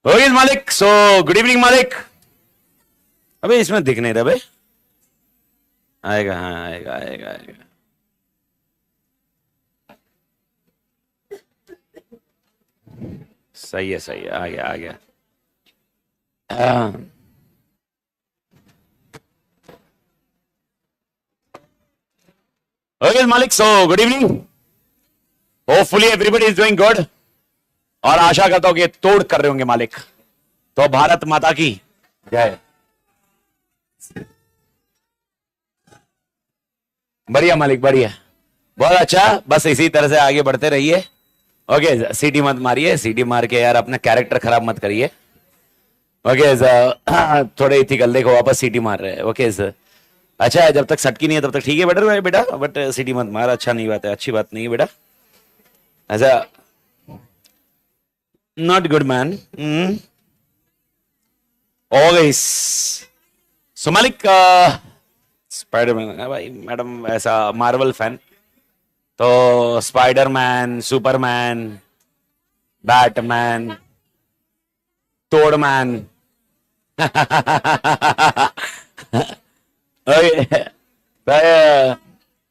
Okay मालिक, so good evening मालिक। अबे इसमें दिख नहीं रहा बे। आएगा, हाँ आएगा आएगा आएगा। सही है सही है, आ गया आ गया। ओके मालिक, so good evening. Hopefully everybody is doing good और आशा करता हूं कि तोड़ कर रहे होंगे मालिक। तो भारत माता की जय। बढ़िया मालिक बढ़िया, बहुत अच्छा। बस इसी तरह से आगे बढ़ते रहिए। ओके, सीटी मत मारिए, सीटी मार के यार अपना कैरेक्टर खराब मत करिए। ओके थोड़े इथिकल, देखो वापस सीटी मार रहे हैं। ओके सर, अच्छा है, जब तक सटकी नहीं है तब तक ठीक है बेटा बेटा, बट सीटी मत मार, अच्छा नहीं बात है, अच्छी बात नहीं है बेटा। ऐसा not good man. Always so मालिक, स्पाइडरमैन भाई मैडम ऐसा मार्वल फैन, तो स्पाइडरमैन, सुपरमैन, बैटमैन, तोड़मैन।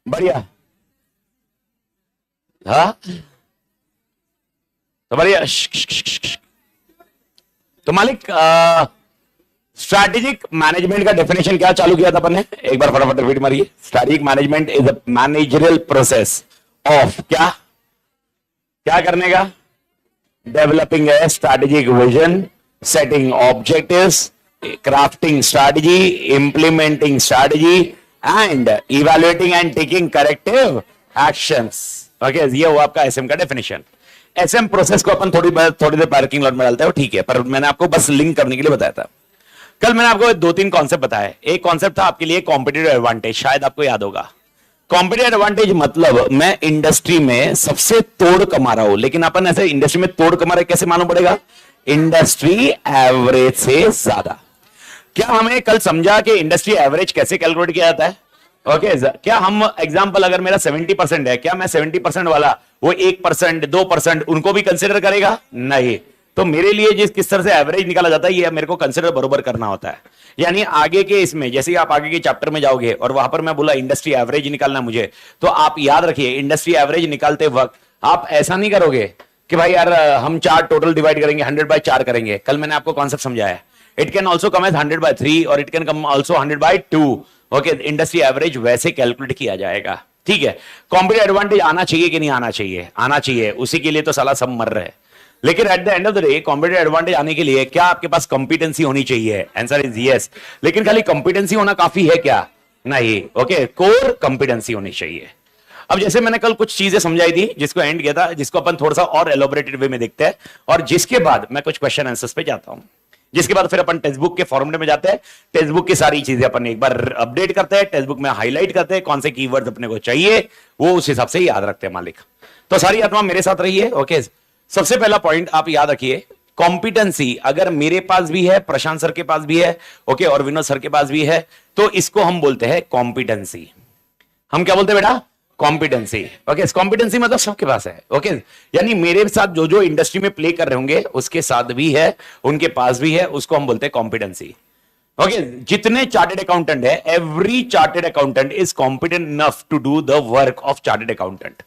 बढ़िया, हाँ तो बढ़िया। तो मालिक स्ट्रैटेजिक मैनेजमेंट का डेफिनेशन क्या चालू किया था अपन ने, एक बार फटाफट रिपीट मारिए। Strategic management is a managerial process of क्या क्या करने का, developing a strategic vision, setting objectives, crafting strategy, implementing strategy and evaluating and taking corrective actions. Okay, ये वो आपका एसएम का डेफिनेशन। एसएम प्रोसेस को अपन थोड़ी देर पार्किंग लॉट में डालते हैं, ठीक है, पर मैंने आपको बस लिंक करने के लिए बताया था। कल मैंने आपको दो तीन कॉन्सेप्ट बताया। एक कॉन्सेप्ट था आपके लिए कॉम्पिटिटिव एडवांटेज, शायद आपको याद होगा। कॉम्पिटिटिव एडवांटेज मतलब मैं इंडस्ट्री में सबसे तोड़ कमा रहा हूं, लेकिन अपन ऐसे इंडस्ट्री में तोड़ कमा रहे कैसे मालूम पड़ेगा, इंडस्ट्री एवरेज से ज्यादा। क्या हमें कल समझा कि इंडस्ट्री एवरेज कैसे कैलकुलेट किया जाता है? ओके क्या हम एग्जांपल, अगर मेरा 70% है, क्या मैं 70% वाला वो 1%, 2% उनको भी कंसिडर करेगा? नहीं। तो मेरे लिए जिस किस तरह से एवरेज निकाला जाता है, ये मेरे को कंसिडर बरोबर करना होता है। यानी आगे के इसमें, जैसे ही आप आगे के चैप्टर में जाओगे और वहां पर मैं बोला इंडस्ट्री एवरेज निकालना मुझे, तो आप याद रखिए इंडस्ट्री एवरेज निकालते वक्त आप ऐसा नहीं करोगे कि भाई यार हम 4 टोटल डिवाइड करेंगे, 100/4 करेंगे। कल मैंने आपको कॉन्सेप्ट समझाया, it can also come as 100/3 और it can come also 100/2। Okay, industry average वैसे कैलकुलेट किया जाएगा, ठीक है। कॉम्पिटिटिव एडवांटेज आना चाहिए कि नहीं आना चाहिए? आना चाहिए, उसी के लिए तो साला सब मर रहे हैं। लेकिन eight the end of the day competitive advantage आने के लिए क्या आपके पास कॉम्पिटेंसी होनी चाहिए? Answer is yes. लेकिन खाली कॉम्पिटेंसी होना काफी है क्या? नहीं। ओके, कोर कॉम्पिटेंसी होनी चाहिए। अब जैसे मैंने कल कुछ चीजें समझाई थी, जिसको एंड किया था, जिसको अपन थोड़ा सा और एलोबरेटेड वे में देखते हैं, और जिसके बाद मैं कुछ क्वेश्चन आंसर्स पे जाता हूं, जिसके बाद फिर अपन टेक्स्ट बुक के फॉर्मेट में जाते हैं। टेक्स्ट बुक की सारी चीजें अपन एक बार अपडेट करते हैं, टेक्स्ट बुक में हाईलाइट करते हैं, कौन से कीवर्ड्स अपने को चाहिए वो उस हिसाब से याद रखते हैं मालिक। तो सारी आत्मा मेरे साथ रही है। ओके, सबसे पहला पॉइंट आप याद रखिए, कॉम्पिटेंसी अगर मेरे पास भी है, प्रशांत सर के पास भी है, ओके, और विनोद सर के पास भी है, तो इसको हम बोलते हैं कॉम्पिटेंसी। हम क्या बोलते हैं बेटा? कॉम्पिटेंसी। ओके, कॉम्पिटेंसी मतलब सबके पास है। ओके, यानी मेरे साथ जो जो इंडस्ट्री में प्ले कर रहे होंगे उसके साथ भी है, उनके पास भी है, उसको हम बोलते हैं कॉम्पिटेंसी। ओके, जितने चार्टेड अकाउंटेंट है, every chartered accountant is competent enough to do the work of chartered accountant,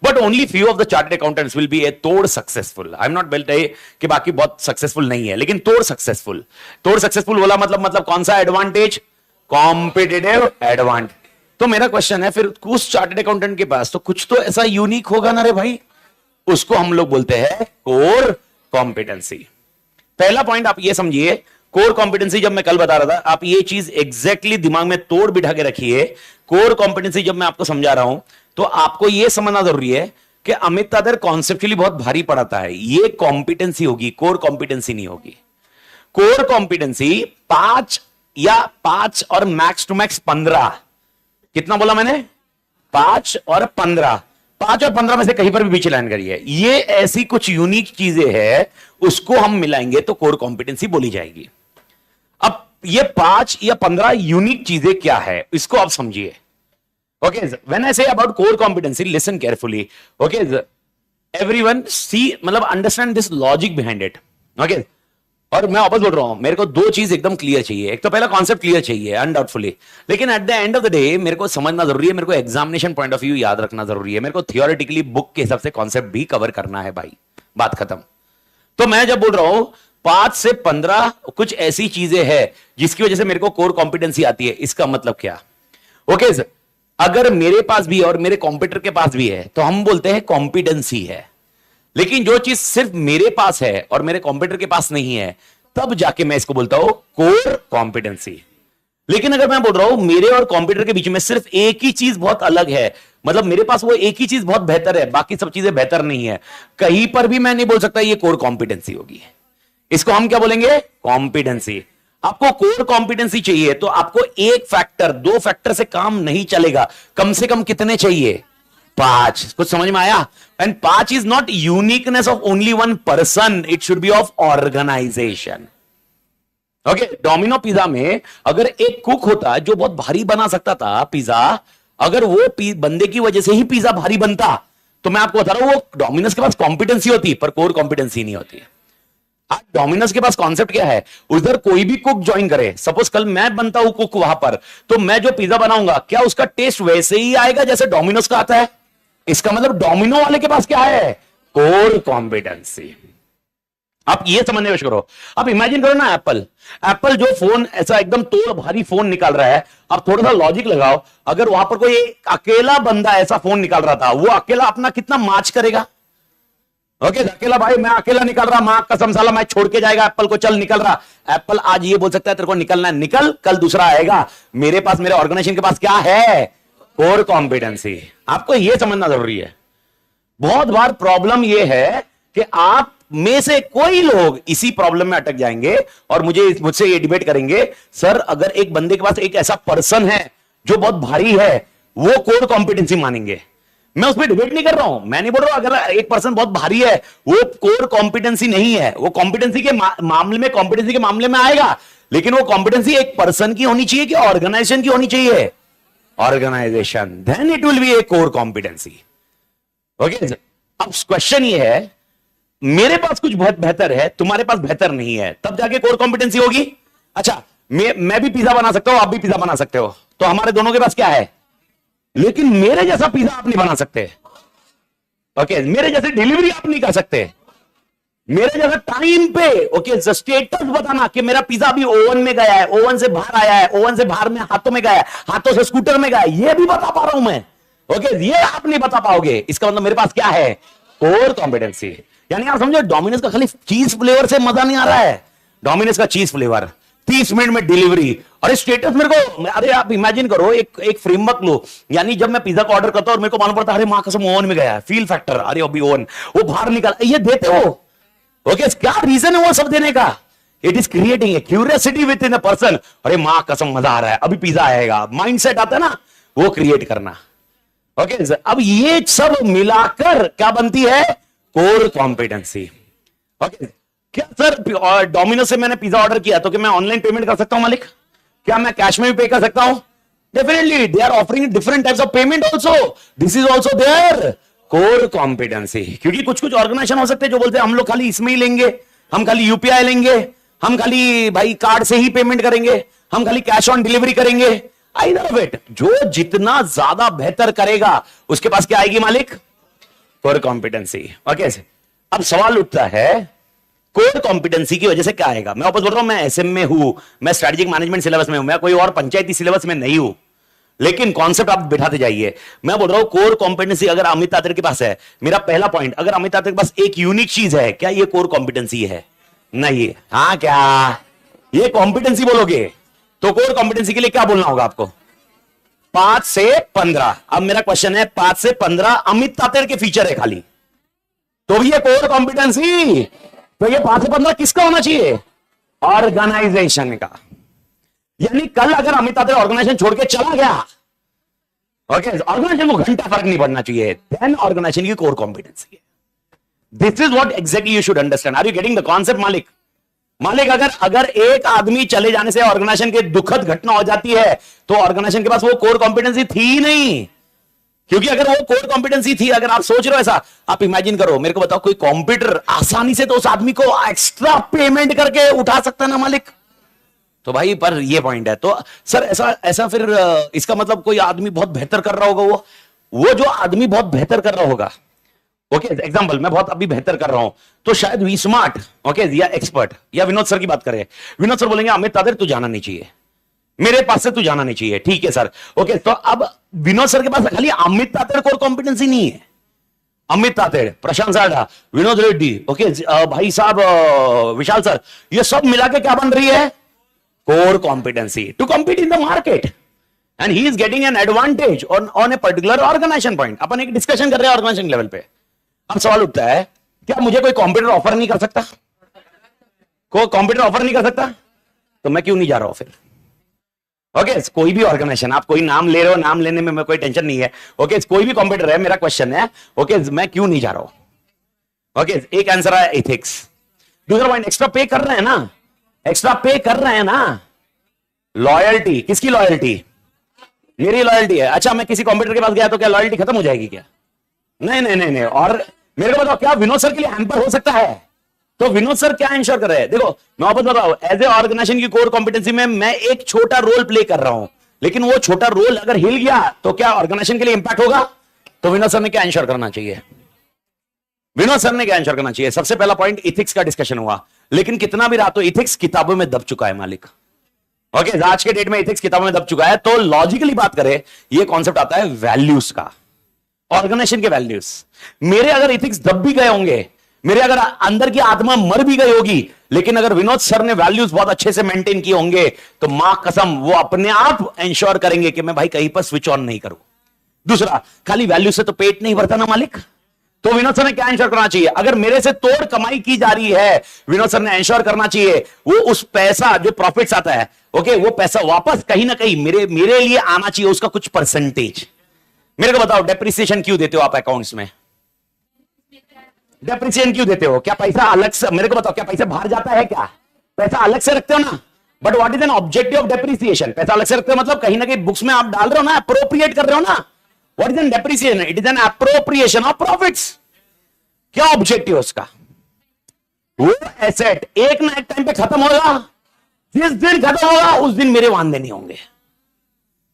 but only few of the chartered accountants will be a तोड़ successful. I am not belt कि बाकी बहुत successful नहीं है, लेकिन तोड़ successful. तोड़ सक्सेसफुल बोला मतलब कौन सा एडवांटेज? Competitive advantage. तो मेरा क्वेश्चन है फिर उस चार्टेड अकाउंटेंट के पास तो कुछ तो ऐसा यूनिक होगा ना रे भाई, उसको हम लोग बोलते हैं कोर कॉम्पिटेंसी। पहला पॉइंट आप ये समझिए, कोर कॉम्पिटेंसी जब मैं कल बता रहा था, आप ये चीज एग्जैक्टली दिमाग में तोड़ बिठा के रखिए। कोर कॉम्पिटेंसी जब मैं आपको समझा रहा हूं तो आपको यह समझना जरूरी है कि अमित तादर कॉन्सेप्चुअली बहुत भारी पड़ाता है, ये कॉम्पिटेंसी होगी, कोर कॉम्पिटेंसी नहीं होगी। कोर कॉम्पिटेंसी 5 और मैक्स टू मैक्स 15, कितना बोला मैंने? 5 और 15, 5 और 15 में से कहीं पर भी बीच लाइन करिए, ये ऐसी कुछ यूनिक चीजें हैं, उसको हम मिलाएंगे तो कोर कॉम्पिटेंसी बोली जाएगी। अब ये 5 या 15 यूनिक चीजें क्या है, इसको आप समझिए। Okay, when I say about core competency, listen carefully. Okay, everyone see, मतलब understand this logic behind it. Okay, और मैं वापस बोल रहा हूं, मेरे को दो चीज एकदम क्लियर चाहिए। एक तो पहला कॉन्सेप्ट क्लियर चाहिए अनडाउटफुली, लेकिन eight the end of the day मेरे को समझना जरूरी है, मेरे को एग्जामिनेशन पॉइंट ऑफ व्यू याद रखना जरूरी है, मेरे को थियोरेटिकली बुक के हिसाब से कॉन्सेप्ट भी कवर करना है भाई, बात खत्म। तो मैं जब बोल रहा हूं 5 से 15 कुछ ऐसी चीजें हैं जिसकी वजह से मेरे को कोर कॉम्पिटेंसी आती है, इसका मतलब क्या? ओके सर, अगर मेरे पास भी और मेरे कॉम्पिटिटर के पास भी है तो हम बोलते हैं कॉम्पिटेंसी है। लेकिन जो चीज सिर्फ मेरे पास है और मेरे कॉम्पिटिटर के पास नहीं है, तब जाके मैं इसको बोलता हूं कोर कॉम्पिटेंसी। लेकिन अगर मैं बोल रहा हूं मेरे और कॉम्पिटिटर के बीच में सिर्फ एक ही चीज बहुत अलग है, मतलब मेरे पास वो एक ही चीज बहुत बेहतर है, बाकी सब चीजें बेहतर नहीं है, कहीं पर भी मैं नहीं बोल सकता ये कोर कॉम्पिटेंसी होगी। इसको हम क्या बोलेंगे? कॉम्पिटेंसी। आपको कोर कॉम्पिटेंसी चाहिए तो आपको एक फैक्टर, दो फैक्टर से काम नहीं चलेगा, कम से कम कितने चाहिए? 5। कुछ समझ में आया? And 5 is not uniqueness of only one person, it should be of organisation. Okay, Domino pizza में अगर एक कुक होता जो बहुत भारी बना सकता था पिज्जा, अगर वो बंदे की वजह से ही पिज्जा भारी बनता, तो मैं आपको बता रहा हूं वो डोमिनोज के पास कॉम्पिटेंसी होती, पर कोर कॉम्पिटेंसी नहीं होती। आज डोमिनोज के पास कॉन्सेप्ट क्या है? उधर कोई भी कुक ज्वाइन करे, सपोज कल मैं बनता हूं कुक वहां पर, तो मैं जो पिज्जा बनाऊंगा क्या उसका टेस्ट वैसे ही आएगा जैसे डोमिनोज का आता है? इसका मतलब डोमिनो वाले के पास क्या है? Core competency. आप ये समझने की कोशिश करो। आप इमेजिन करो ना, एप्पल जो फोन ऐसा एकदम तोड़ भारी फोन निकाल रहा है, आप थोड़ा सा लॉजिक लगाओ, अगर वहां पर कोई अकेला बंदा ऐसा फोन निकाल रहा था, वो अकेला अपना कितना मार्च करेगा? ओके, अकेला भाई मैं अकेला निकल रहा, मां कसम साला मैं छोड़ के जाएगा एप्पल को, चल निकल रहा। एप्पल आज ये बोल सकता है तेरे को निकलना है निकल, कल दूसरा आएगा। मेरे पास, मेरे ऑर्गेनाइजेशन के पास क्या है? Core competency. आपको यह समझना जरूरी है। बहुत बार प्रॉब्लम यह है कि आप में से कोई लोग इसी प्रॉब्लम में अटक जाएंगे और मुझसे ये डिबेट करेंगे, सर अगर एक बंदे के पास एक ऐसा पर्सन है जो बहुत भारी है, वो कोर कॉम्पिटेंसी मानेंगे। मैं उसमें डिबेट नहीं कर रहा हूं, मैं नहीं बोल रहा हूं अगर एक पर्सन बहुत भारी है वो कोर कॉम्पिटेंसी नहीं है, वो कॉम्पिटेंसी के मामले में आएगा, लेकिन वो कॉम्पिटेंसी एक पर्सन की होनी चाहिए कि ऑर्गेनाइजेशन की होनी चाहिए? Organisation, then it will be a core competency. Okay, अब क्वेश्चन ये है, मेरे पास कुछ बहुत बेहतर है, तुम्हारे पास बेहतर नहीं है, तब जाके कोर कॉम्पिटेंसी होगी। अच्छा, मैं भी पिज्जा बना सकता हूं, आप भी पिज्जा बना सकते हो, तो हमारे दोनों के पास क्या है? लेकिन मेरे जैसा पिज्जा आप नहीं बना सकते। ओके, मेरे जैसे डिलीवरी आप नहीं कर सकते, मेरे जैसा टाइम पे ओके स्टेटस बताना कि मेरा पिज्जा भी ओवन में गया है, ओवन से बाहर आया है, ओवन से बाहर में हाथों में गया है, हाथों से स्कूटर में गया है, ये भी बता पा रहा हूं मैं। ओके, ये आप नहीं बता पाओगे, इसका मतलब मेरे पास क्या है? Core competency. यानी आप समझो, डोमिनोज का खाली चीज फ्लेवर से मजा नहीं आ रहा है, डोमिनोज का चीज फ्लेवर 30 मिनट में डिलीवरी और स्टेटस मेरे को, अरे आप इमेजिन करो एक फ्रेमवर्क लो, यानी जब मैं पिज्जा का ऑर्डर करता हूं और मेरे को मालूम पड़ता है अरे मां कसम ओवन में गया है, फील फैक्टर, अरे अभी ओवन वो बाहर निकल, ये देते हो। ओके, क्या रीजन है वो सब देने का? It is creating a curiosity with in a person, अरे मां कसम मजा आ रहा है, अभी पिज्जा आएगा, माइंडसेट आता है ना, वो क्रिएट करना। ओके, अब ये सब मिलाकर क्या बनती है? Core competency. ओके, क्या सर डोमिनोज से मैंने पिज्जा ऑर्डर किया तो क्या मैं ऑनलाइन पेमेंट कर सकता हूं मालिक? क्या मैं कैश में भी पे कर सकता हूं? Definitely, they are offering different types of payment also, this is also their core competency. क्योंकि कुछ ऑर्गेनाइजेशन हो सकते हैं जो बोलते हैं हम लोग खाली इसमें ही लेंगे, हम खाली यूपीआई लेंगे, हम खाली भाई कार्ड से ही पेमेंट करेंगे, हम खाली कैश ऑन डिलीवरी करेंगे। आइदर ऑफ इट, जो जितना ज्यादा बेहतर करेगा उसके पास क्या आएगी मालिक? Core competency. ओके, अब सवाल उठता है कोर कॉम्पिटेंसी की वजह से क्या आएगा? मैं वापस बोल रहा हूं, मैं एसएम में हूं, मैं स्ट्रेटेजिक मैनेजमेंट सिलेबस में हूं, मैं कोई और पंचायती सिलेबस में नहीं हूं, लेकिन कॉन्सेप्ट आप बिठाते जाइए। मैं बोल रहा हूं कोर कॉम्पिटेंसी अगर अमित तात्रे के पास है, मेरा पहला पॉइंट, अगर अमित तात्रे के पास एक यूनिक चीज है, क्या ये कोर कॉम्पिटेंसी है? नहीं। हाँ, क्या ये कॉम्पिटेंसी बोलोगे? तो कोर कॉम्पिटेंसी के लिए क्या बोलना होगा आपको? 5 से 15। अब मेरा क्वेश्चन है, 5 से 15 अमित तात्रे के फीचर है खाली, तो ये कोर कॉम्पिटेंसी। तो ये 5 से 15 किसका होना चाहिए? ऑर्गेनाइजेशन का। यानी कल अगर अमित तात्रे ऑर्गेनाइजेशन छोड़ के चला गया, ओके, ऑर्गेनाइजेशन को घंटा फर्क नहीं पड़ना चाहिए, देन ऑर्गेनाइजेशन की कोर कॉम्पिटेंसी है। This is what exactly you should understand. Are you getting the concept मालिक? मालिक, अगर एक आदमी चले जाने से ऑर्गेनाइजेशन की दुखद घटना हो जाती है, तो ऑर्गेनाइजेशन के पास वो कोर कॉम्पिटेंसी थी ही नहीं। क्योंकि अगर वो कोर कॉम्पिटेंसी थी, अगर आप सोच रहे हो ऐसा, आप इमेजिन करो, मेरे को बताओ कोई कंप्यूटर आसानी से तो उस आदमी को एक्स्ट्रा पेमेंट करके उठा सकता ना मालिक। तो भाई पर ये पॉइंट है। तो सर ऐसा ऐसा फिर इसका मतलब कोई आदमी बहुत बेहतर कर रहा होगा, वो जो आदमी बहुत बेहतर कर रहा होगा, ओके एग्जांपल मैं बहुत अभी बेहतर कर रहा हूं, तो शायद वी स्मार्ट ओके या एक्सपर्ट या विनोद सर की बात करें, विनोद सर बोलेंगे अमित तादेर तू जाना नहीं चाहिए, मेरे पास से तू जाना नहीं चाहिए, ठीक है सर ओके। तो अब विनोद सर के पास खाली अमित तादेर कोर कॉम्पिटेंसी नहीं है, अमित तातेड़, प्रशांत सारडा, विनोद रेड्डी, ओके भाई साहब विशाल सर, ये सब मिला के क्या बन रही है, core competency to compete in the market and he is getting an advantage on a particular organization point. अपन एक डिस्कशन कर रहे हैं ऑर्गेनाइजेशन लेवल पे। अब सवाल उठता है क्या मुझे कोई कंप्यूटर ऑफर नहीं कर सकता, कोई कंप्यूटर ऑफर नहीं कर सकता, तो मैं क्यों नहीं जा रहा हूं फिर। ओके कोई भी ऑर्गेनाइजेशन, आप कोई नाम ले रहे हो, नाम लेने में मैं कोई टेंशन नहीं है, ओके कोई भी कंप्यूटर है, मेरा क्वेश्चन है ओके मैं क्यों नहीं जा रहा हूं। ओके एक आंसर है एथिक्स। दूसरा पॉइंट एक्स्ट्रा पे कर रहे हैं ना, एक्स्ट्रा पे कर रहे हैं ना, लॉयल्टी, किसकी लॉयल्टी, मेरी लॉयल्टी है। अच्छा मैं किसी कंप्यूटर के पास गया तो क्या लॉयल्टी खत्म हो जाएगी क्या, नहीं नहीं नहीं नहीं। और मेरे को बताओ क्या विनोद सर के लिए हैम्पर हो सकता है, तो विनोद सर क्या इंश्योर कर रहे हैं, देखो मैं वापस बताऊं, एज ए ऑर्गेनाइजेशन की कोर कॉम्पिटेंसी में मैं एक छोटा रोल प्ले कर रहा हूं, लेकिन वो छोटा रोल अगर हिल गया तो क्या ऑर्गेनाइजेशन के लिए इंपैक्ट होगा। तो विनोद सर ने क्या इंश्योर करना चाहिए, विनोद सर ने क्या इंश्योर करना चाहिए, सबसे पहला पॉइंट इथिक्स का डिस्कशन हुआ, लेकिन कितना भी रहा तो इथिक्स किताबों में दब चुका है मालिक। ओके आज के डेट में इथिक्स किताबों में दब चुका है, तो लॉजिकली बात करें ये कॉन्सेप्ट आता है वैल्यूज का, ऑर्गेनाइजेशन के वैल्यूज। मेरे अगर इथिक्स दब भी गए होंगे, मेरे अगर अंदर की आत्मा मर भी गई होगी, लेकिन अगर विनोद सर ने वैल्यूज बहुत अच्छे से मेंटेन किए होंगे तो मां कसम वो अपने आप इंश्योर करेंगे कि मैं भाई कहीं पर स्विच ऑन नहीं करूं। दूसरा खाली वैल्यू से तो पेट नहीं भरता ना मालिक, तो विनोद सर ने क्या इंश्योर करना चाहिए, अगर मेरे से तोड़ कमाई की जा रही है, विनोद सर ने इंश्योर करना चाहिए वो उस पैसा जो प्रॉफिट्स आता है ओके वो पैसा वापस कहीं ना कहीं मेरे लिए आना चाहिए, उसका कुछ परसेंटेज। मेरे को बताओ डेप्रिसिएशन क्यों देते हो आप अकाउंट्स में, डेप्रिसिएशन क्यों देते हो, क्या पैसा अलग से, मेरे को बताओ क्या पैसा बाहर जाता है, क्या पैसा अलग से रखते हो ना, but what is an objective of depreciation, पैसा अलग से रखते हो मतलब कहीं ना कहीं बुक्स में आप डाल रहे हो ना, अप्रोप्रिएट कर रहे हो ना, what is N depreciation, it is an appropriation of profits. क्या ऑब्जेक्टिव उसका, वो एसेट एक ना एक टाइम पे खत्म होगा, जिस दिन खत्म होगा उस दिन मेरे वांदे नहीं होंगे।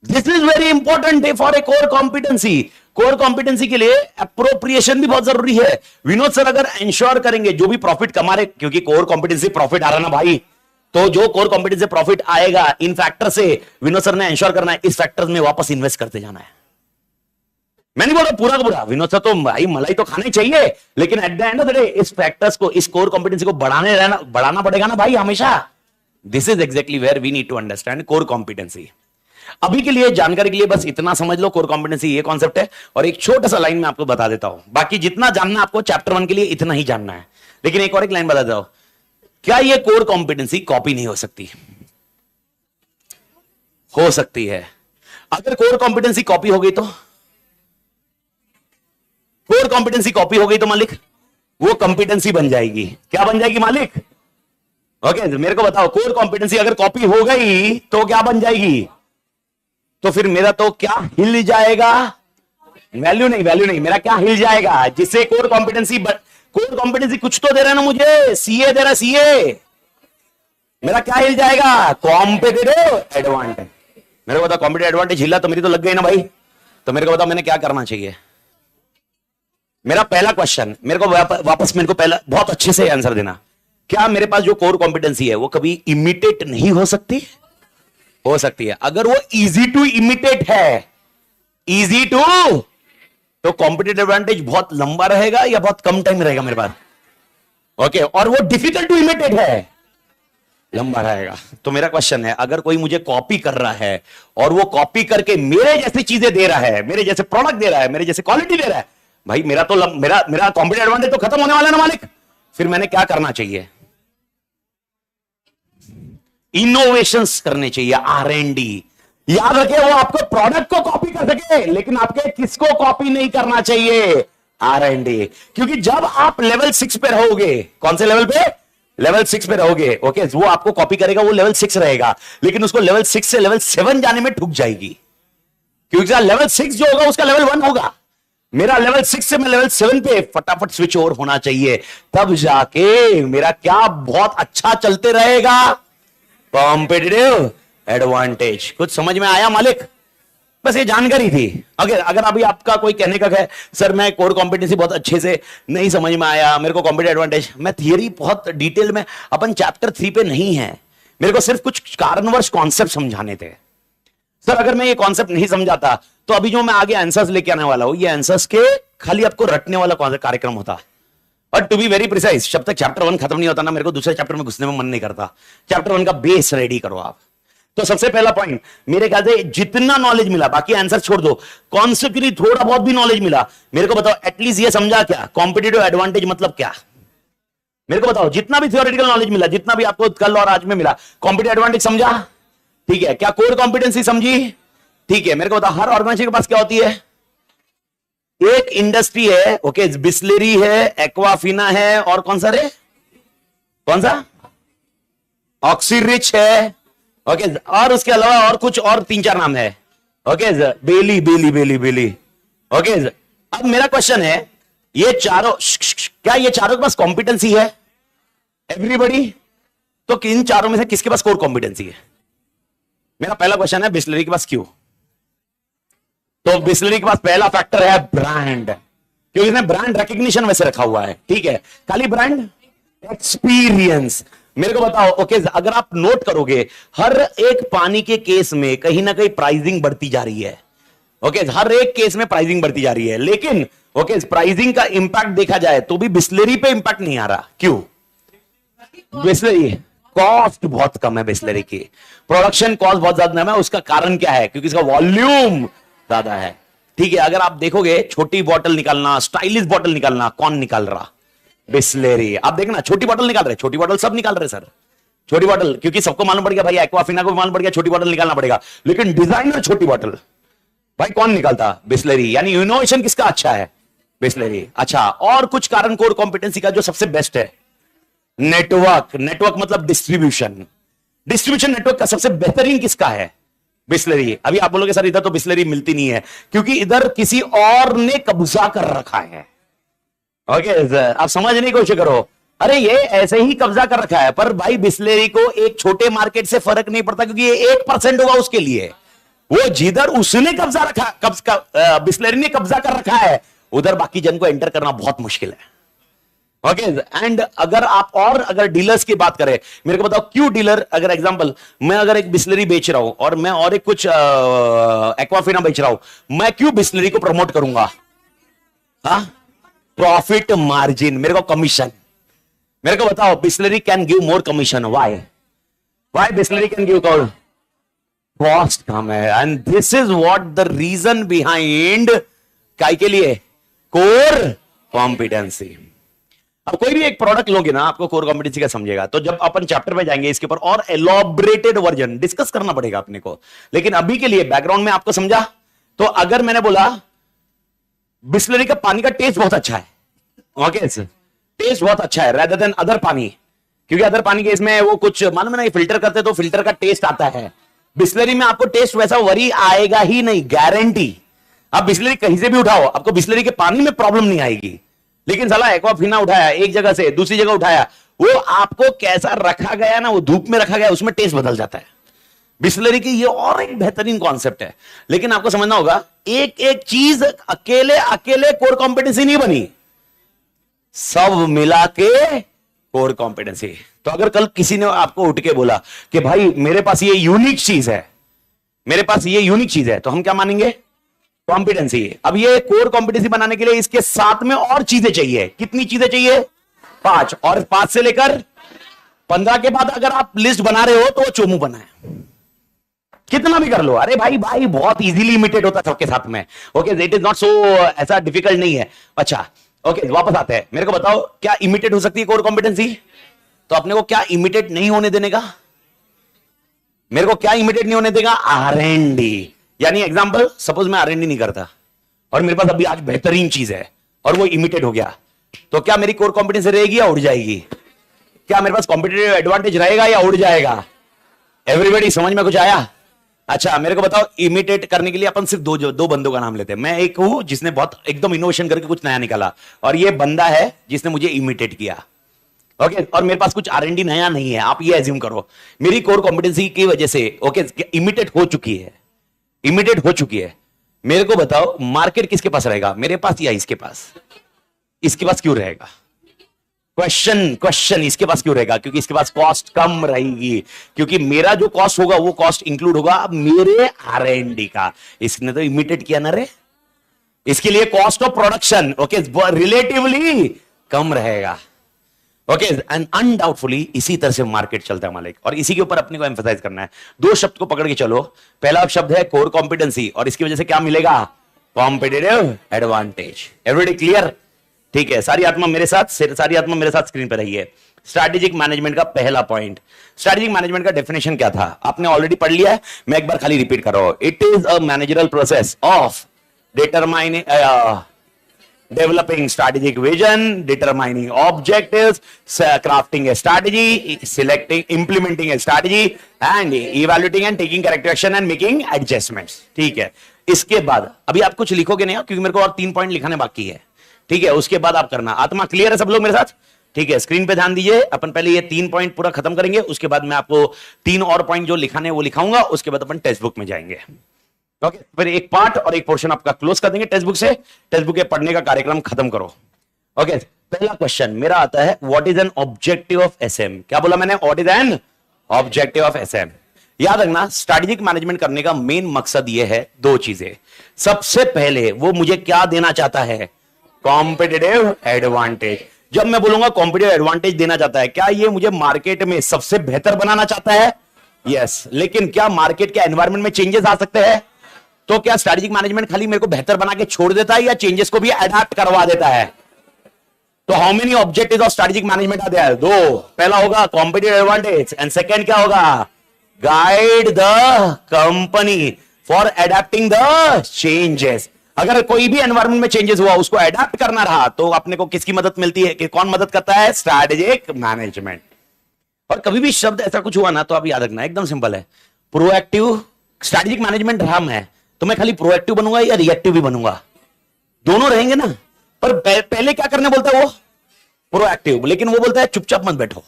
This is very important day for a core competency. Core competency के लिए अप्रोप्रिएशन भी बहुत जरूरी है। विनोद सर अगर इंश्योर करेंगे जो भी प्रॉफिट कमा रहे, क्योंकि कोर कॉम्पिटेंसी प्रॉफिट आ रहा ना भाई, तो जो कोर कॉम्पिटेंसी प्रॉफिट आएगा इन फैक्टर से विनोद सर ने इंश्योर करना है इस फैक्टर्स में वापस इन्वेस्ट करते जाना है। मैं नहीं बोल रहा पूरा का पूरा, विनोद सर तो भाई मलाई तो खानी चाहिए, लेकिन eight the end of the day इस फैक्टर्स को, इस कोर कॉम्पिटेंसी को बढ़ाना पड़ेगा ना भाई हमेशा। This is exactly where we need to understand core competency. अभी के लिए जानकारी के लिए बस इतना समझ लो, कोर कॉम्पिटेंसी ये कॉन्सेप्ट है, और एक छोटा सा लाइन में आपको बता देता हूं, बाकी जितना जानना आपको चैप्टर 1 के लिए इतना ही जानना है, लेकिन एक और एक लाइन बता दो, क्या ये कोर कॉम्पिटेंसी कॉपी नहीं हो सकती, हो सकती है। अगर कोर कॉम्पिटेंसी कॉपी हो गई तो, कोर कॉम्पिटेंसी कॉपी हो गई तो मालिक वो कॉम्पिटेंसी बन जाएगी, क्या बन जाएगी मालिक, ओके मेरे को बताओ, कोर कॉम्पिटेंसी अगर कॉपी हो गई तो क्या बन जाएगी, तो फिर मेरा तो क्या हिल जाएगा, वैल्यू नहीं, मेरा क्या हिल जाएगा, जिससे कोर कॉम्पिटेंसी कुछ तो दे रहा है ना मुझे, सीए दे रहा है, सीए मेरा क्या हिल जाएगा, कॉम्पिटिटिव एडवांटेज। मेरे को बता कॉम्पिटिटिव एडवांटेज हिला तो मेरी तो लग गई ना भाई, तो मेरे को बता मैंने क्या करना चाहिए। मेरा पहला क्वेश्चन, मेरे को वापस मेरे को पहला बहुत अच्छे से आंसर देना, क्या मेरे पास जो कोर कॉम्पिटेंसी है वो कभी इमिटेट नहीं हो सकती, हो सकती है। अगर वो इजी टू इमिटेट है, इजी टू, तो कॉम्पिटिटिव एडवांटेज बहुत लंबा रहेगा या बहुत कम टाइम रहेगा मेरे पास, ओके और वो डिफिकल्ट टू इमिटेट है, लंबा रहेगा। तो मेरा क्वेश्चन है, अगर कोई मुझे कॉपी कर रहा है और वो कॉपी करके मेरे जैसी चीजें दे रहा है, मेरे जैसे प्रोडक्ट दे रहा है, मेरे जैसे क्वालिटी दे रहा है, भाई मेरा तो मेरा कॉम्पिटिटिव एडवांटेज तो खत्म होने वाला है ना मालिक, फिर मैंने क्या करना चाहिए, इनोवेशंस करने चाहिए, R&D। याद रखिए वो आपको प्रोडक्ट को कॉपी कर सके, लेकिन आपके किसको कॉपी नहीं करना चाहिए, R&D। क्योंकि जब आप लेवल 6 पे रहोगे, कौन से लेवल पे, लेवल 6 पे रहोगे, ओके वो आपको कॉपी करेगा, वो लेवल 6 रहेगा, लेकिन उसको लेवल 6 से लेवल 7 जाने में ठुक जाएगी। क्योंकि लेवल 6 जो होगा उसका लेवल 1 होगा। मेरा लेवल 6 से मैं लेवल 7 पे फटाफट स्विच ओवर होना चाहिए, तब जाके मेरा क्या बहुत अच्छा चलते रहेगा, कॉम्पिटिटिव एडवांटेज। कुछ समझ में आया मालिक? बस ये जानकारी थी। अगर अभी आपका कोई कहने का है सर मैं कोर कॉम्पिटेंसी बहुत अच्छे से नहीं समझ में आया, मेरे को कॉम्पिटिटिव एडवांटेज, मैं थियरी बहुत डिटेल में अपन चैप्टर 3 पे नहीं है, मेरे को सिर्फ कुछ कारणवश कॉन्सेप्ट समझाने थे। सर अगर मैं ये कॉन्सेप्ट नहीं समझाता तो अभी जो मैं आगे आंसर्स लेके आने वाला हूं, ये आंसर्स के खाली आपको रटने वाला कार्यक्रम होता। और टू बी वेरी प्रिसाइज, जब तक चैप्टर 1 खत्म नहीं होता ना, मेरे को दूसरे चैप्टर में घुसने में मन नहीं करता। चैप्टर 1 का बेस रेडी करो आप। तो सबसे पहला पॉइंट मेरे ख्याल से जितना नॉलेज मिला, बाकी आंसर छोड़ दो, कॉन्सेप्ट के लिए थोड़ा बहुत भी नॉलेज मिला, मेरे को बताओ एटलीस्ट ये समझा क्या कॉम्पिटिटिव एडवांटेज मतलब क्या? मेरे को बताओ जितना भी थियोरेटिकल नॉलेज मिला, जितना भी आपको कल और आज में मिला, कॉम्पिटिटिव एडवांटेज समझा? ठीक है। क्या कोर कॉम्पिटेंसी समझी? ठीक है। मेरे को बताओ हर ऑर्गेनाइजेशन के पास क्या होती है? एक इंडस्ट्री है, ओके, बिस्लेरी है, एक्वाफिना है, और कौन सा रे, कौन सा, ऑक्सीरिच है, ओके, और उसके अलावा और कुछ और 3-4 नाम है, ओके, बेली बेली बेली बेली, ओके। अब मेरा क्वेश्चन है, ये चारों, क्या ये चारों के पास कॉम्पिटेंसी है? एवरीबॉडी? तो किन चारों में से किसके पास कोर कॉम्पिटेंसी है? मेरा पहला क्वेश्चन है बिस्लेरी के पास क्यों? तो बिस्लेरी के पास पहला फैक्टर है ब्रांड, क्योंकि इसने ब्रांड रिकग्निशन वैसे रखा हुआ है। ठीक है, खाली ब्रांड, एक्सपीरियंस। मेरे को बताओ, ओके, अगर आप नोट करोगे हर एक पानी के केस में कहीं ना कहीं प्राइसिंग बढ़ती जा रही है, ओके, हर एक केस में प्राइसिंग बढ़ती जा रही है, लेकिन ओके प्राइसिंग का इंपैक्ट देखा जाए तो भी बिस्लेरी पे इंपैक्ट नहीं आ रहा। क्यों? बिस्लेरी कॉस्ट बहुत कम है, बिस्लेरी की प्रोडक्शन कॉस्ट बहुत ज्यादा है। उसका कारण क्या है? क्योंकि इसका वॉल्यूम ज्यादा है। ठीक है, अगर आप देखोगे छोटी बॉटल निकालना, स्टाइलिश बॉटल निकालना, कौन निकाल रहा? बिस्लेरी। आप देखना छोटी बॉटल निकाल रहे, छोटी बॉटल सब निकाल रहे सर, छोटी बॉटल, क्योंकि सबको मालूम पड़ गया भाई, एक्वाफिना को मालूम पड़ गया छोटी बॉटल निकालना पड़ेगा, लेकिन डिजाइनर छोटी बॉटल भाई कौन निकालता? बिस्लेरी। यानी इनोवेशन किसका अच्छा है? बिस्लेरी। अच्छा, और कुछ कारण कोर कॉम्पिटेंसी का जो सबसे बेस्ट है, नेटवर्क। नेटवर्क मतलब डिस्ट्रीब्यूशन, डिस्ट्रीब्यूशन नेटवर्क का सबसे बेहतरीन किसका है? बिस्लेरी। अभी आप बोलोगे सर इधर तो बिस्लेरी मिलती नहीं है, क्योंकि इधर किसी और ने कब्जा कर रखा है। ओके, आप समझने की कोशिश करो, अरे ये ऐसे ही कब्जा कर रखा है, पर भाई बिस्लेरी को एक छोटे मार्केट से फर्क नहीं पड़ता, क्योंकि ये 1% होगा उसके लिए। वो जिधर उसने कब्जा रखा, बिस्लेरी ने कब्जा कर रखा है, उधर बाकी जन को एंटर करना बहुत मुश्किल है। ओके, एंड अगर डीलर्स की बात करें, मेरे को बताओ क्यों डीलर, अगर एग्जांपल मैं अगर एक बिस्लेरी बेच रहा हूं और मैं और एक कुछ एक्वाफिना बेच रहा हूं, मैं क्यों बिस्लेरी को प्रमोट करूंगा? हाँ, प्रॉफिट मार्जिन, मेरे को कमीशन। मेरे को बताओ Bisleri can give more commission, why Bisleri can give? Cost कम है, and this is what the reason behind काय के लिए कोर कॉम्पिटेंसी। अब कोई भी एक प्रोडक्ट लोगे ना, आपको कोर कॉम्पिटेंसी का समझेगा, तो जब अपन चैप्टर में जाएंगे इसके ऊपर और एलॉबरेटेड वर्जन डिस्कस करना पड़ेगा अपने को, लेकिन अभी के लिए बैकग्राउंड में आपको समझा। तो अगर मैंने बोला बिस्लेरी का पानी का टेस्ट बहुत अच्छा है, ओके, टेस्ट बहुत अच्छा है रेदर देन अदर पानी, क्योंकि अदर पानी के इसमें वो कुछ मालूम है ना, फिल्टर करते तो फिल्टर का टेस्ट आता है। बिस्लेरी में आपको टेस्ट वैसा वरी आएगा ही नहीं, गारंटी। आप बिस्लेरी कहीं से भी उठाओ, आपको बिस्लेरी के पानी में प्रॉब्लम नहीं आएगी, लेकिन साला एक्वाफिना उठाया एक जगह से दूसरी जगह उठाया, वो आपको कैसा रखा गया ना, वो धूप में रखा गया, उसमें टेस्ट बदल जाता है। बिस्लेरी की ये और एक बेहतरीन कॉन्सेप्ट है, लेकिन आपको समझना होगा एक एक चीज अकेले अकेले कोर कॉम्पिटेंसी नहीं बनी, सब मिला के कोर कॉम्पिटेंसी। तो अगर कल किसी ने आपको उठ के बोला कि भाई मेरे पास ये यूनिक चीज है, मेरे पास ये यूनिक चीज है, तो हम क्या मानेंगे? कॉम्पिटेंसी। अब ये कोर कॉम्पिटेंसी बनाने के लिए इसके साथ में और चीजें चाहिए। कितनी चीजें चाहिए? 5, और 5 से लेकर 15 के बाद अगर आप लिस्ट बना रहे हो तो वो चोमू बना है, कितना भी कर लो। अरे भाई भाई बहुत इजीली इमिटेट होता सबके साथ में, ओके, इट इज नॉट सो ऐसा डिफिकल्ट नहीं है। अच्छा, ओके, वापस आते हैं। मेरे को बताओ क्या इमिटेट हो सकती है कोर कॉम्पिटेंसी? तो अपने को क्या इमिटेट नहीं होने देने का? मेरे को क्या इमिटेट नहीं होने देगा? R&D। यानी एग्जांपल, सपोज मैं R&D नहीं करता और मेरे पास अभी आज बेहतरीन चीज है और वो इमिटेट हो गया, तो क्या मेरी कोर कॉम्पिटेंसी रहेगी या उड़ जाएगी? क्या मेरे पास कॉम्पिटिटिव एडवांटेज रहेगा या उड़ जाएगा? एवरीबॉडी समझ में कुछ आया? अच्छा मेरे को बताओ, इमिटेट करने के लिए अपन सिर्फ दो बंदों का नाम लेते हैं। मैं एक हूं जिसने बहुत एकदम इनोवेशन करके कुछ नया निकाला, और ये बंदा है जिसने मुझे इमिटेट किया। ओके, और मेरे पास कुछ R&D नया नहीं है, आप ये एज्यूम करो मेरी कोर कॉम्पिटेंसी की वजह से ओके इमिटेट हो चुकी है, इमिटेट हो चुकी है। मेरे को बताओ मार्केट किसके पास रहेगा, मेरे पास या इसके पास? इसके पास क्यों रहेगा? क्वेश्चन इसके पास क्यों रहेगा? क्योंकि इसके पास कॉस्ट कम रहेगी, क्योंकि मेरा जो कॉस्ट होगा वो कॉस्ट इंक्लूड होगा मेरे R&D का। इसने तो इमिटेट किया ना रे, इसके लिए cost of production okay relatively कम रहेगा। ओके एंड अनडाउटफुली इसी तरह से मार्केट चलता है मालिक, और इसी के ऊपर अपने को एम्फसाइज करना है। दो शब्द को पकड़ के चलो, पहला शब्द है कोर कॉम्पिटेंसी, और इसकी वजह से क्या मिलेगा? Competitive advantage. Everybody clear? ठीक है, सारी आत्मा मेरे साथ स्क्रीन पर रही है। स्ट्रैटेजिक मैनेजमेंट का पहला पॉइंट, स्ट्रैटेजिक मैनेजमेंट का डेफिनेशन क्या था आपने ऑलरेडी पढ़ लिया है, मैं एक बार खाली रिपीट कर रहा हूं। It is a managerial process of determining developing strategic vision, determining objectives, crafting a strategy, selecting, implementing a strategy, and evaluating and taking corrective action and making adjustments. ठीक है, इसके बाद अभी आप कुछ लिखोगे नहीं, क्योंकि मेरे को और 3 पॉइंट लिखाने बाकी है। ठीक है, उसके बाद आप करना। आत्मा क्लियर है सब लोग मेरे साथ? ठीक है, स्क्रीन पे ध्यान दीजिए। अपन पहले ये 3 पॉइंट पूरा खत्म करेंगे, उसके बाद मैं आपको 3 और पॉइंट जो लिखाने वो लिखाऊंगा, उसके बाद अपन टेक्स्ट बुक में जाएंगे। ओके, फिर एक पार्ट और एक पोर्शन आपका क्लोज कर देंगे टेक्स्ट बुक से। टेक्स्ट बुक के पढ़ने का कार्यक्रम खत्म करो। ओके, पहला क्वेश्चन मेरा आता है, what is an objective of SM? क्या बोला मैंने? What is an objective of SM? याद रखना, स्ट्रैटेजिक मैनेजमेंट करने का मेन मकसद यह है, 2 चीजें। सबसे पहले वो मुझे क्या देना चाहता है? Competitive advantage. जब मैं बोलूंगा कॉम्पिटिटिव एडवांटेज देना चाहता है, क्या ये मुझे मार्केट में सबसे बेहतर बनाना चाहता है? यस। लेकिन क्या मार्केट के एनवायरमेंट में चेंजेस आ सकते हैं? तो क्या स्ट्रैटेजिक मैनेजमेंट खाली मेरे को बेहतर बना के छोड़ देता है, या चेंजेस को भी अडॉप्ट करवा देता है? तो how many objectives of strategic management are there? 2। पहला होगा कॉम्पिटिटिव एडवांटेज, एंड सेकंड क्या होगा? Guide the company for adopting the changes. अगर कोई भी एनवायरमेंट में चेंजेस हुआ, उसको अडॉप्ट करना रहा, तो अपने को किसकी मदद मिलती है? कि कौन मदद करता है? Strategic management. और कभी भी शब्द ऐसा कुछ हुआ ना, तो आप याद रखना, एकदम सिंपल है। प्रोएक्टिव स्ट्रैटेजिक मैनेजमेंट रहा मैं, तो मैं खाली प्रोएक्टिव बनूंगा या रिएक्टिव भी बनूंगा? दोनों रहेंगे ना। पर पहले क्या करने बोलता है वो? प्रोएक्टिव। लेकिन वो बोलता है चुपचाप मत बैठो,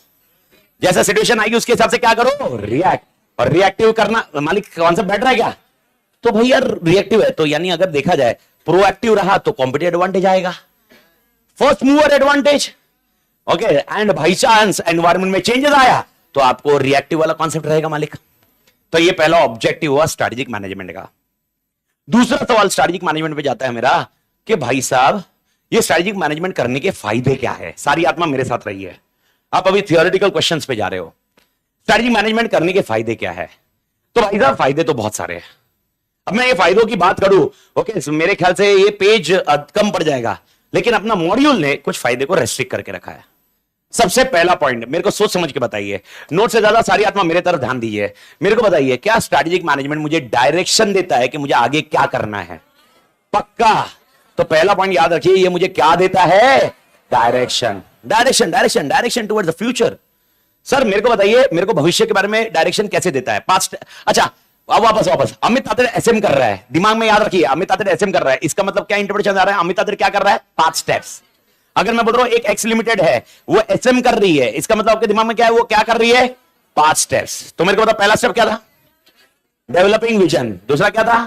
जैसा सिचुएशन आएगी उसके हिसाब से क्या करो? रिएक्ट। और रिएक्टिव करना, मालिक कॉन्सेप्ट बैठ रहा है क्या? तो भाई यार रिएक्टिव है, तो यानी अगर देखा जाए प्रोएक्टिव रहा तो कॉम्पिटिटिव एडवांटेज आएगा, first mover advantage. Okay, and by chance environment में चेंजेस आया तो आपको रिएक्टिव वाला कॉन्सेप्ट रहेगा मालिक। तो ये पहला ऑब्जेक्टिव हुआ स्ट्रैटेजिक मैनेजमेंट का। दूसरा सवाल स्ट्रैटेजिक मैनेजमेंट पे जाता है मेरा, कि भाई साहब ये स्ट्रैटेजिक मैनेजमेंट करने के फायदे क्या है? सारी आत्मा मेरे साथ रही है, आप अभी थियोरेटिकल क्वेश्चंस पे जा रहे हो। स्ट्रैटेजिक मैनेजमेंट करने के फायदे क्या है? तो भाई साहब फायदे तो बहुत सारे हैं। अब मैं ये फायदों की बात करूं, ओके, मेरे ख्याल से ये पेज कम पड़ जाएगा, लेकिन अपना मॉड्यूल ने कुछ फायदे को रेस्ट्रिक्ट करके रखा है। सबसे पहला पॉइंट मेरे को सोच समझ के बताइए, नोट से ज्यादा सारी आत्मा मेरे तरफ ध्यान दीजिए। मेरे को बताइए, क्या स्ट्रैटेजिक मैनेजमेंट मुझे डायरेक्शन देता है कि मुझे आगे क्या करना है? पक्का। तो पहला पॉइंट याद रखिए, ये मुझे क्या देता है? Direction. Direction direction direction towards the future. Sir मेरे को बताइए, मेरे को भविष्य के बारे में डायरेक्शन कैसे देता है? पास्ट। अच्छा, अब वापस अमित तातेड़ एसएम कर रहा है, दिमाग में याद रखिए, अमित तातेड़ एसएम कर रहा है, इसका मतलब क्या इंटरप्रिटेशन आ रहा है? अमित तातेड़ क्या कर रहा है? 5 स्टेप्स। अगर मैं बोल रहा हूं एक एक्स लिमिटेड है, वो एसएम कर रही है, इसका मतलब आपके दिमाग में क्या है? वो क्या कर रही है? 5 स्टेप्स। तो मेरे को बताओ पहला स्टेप क्या था? Developing vision. दूसरा क्या था?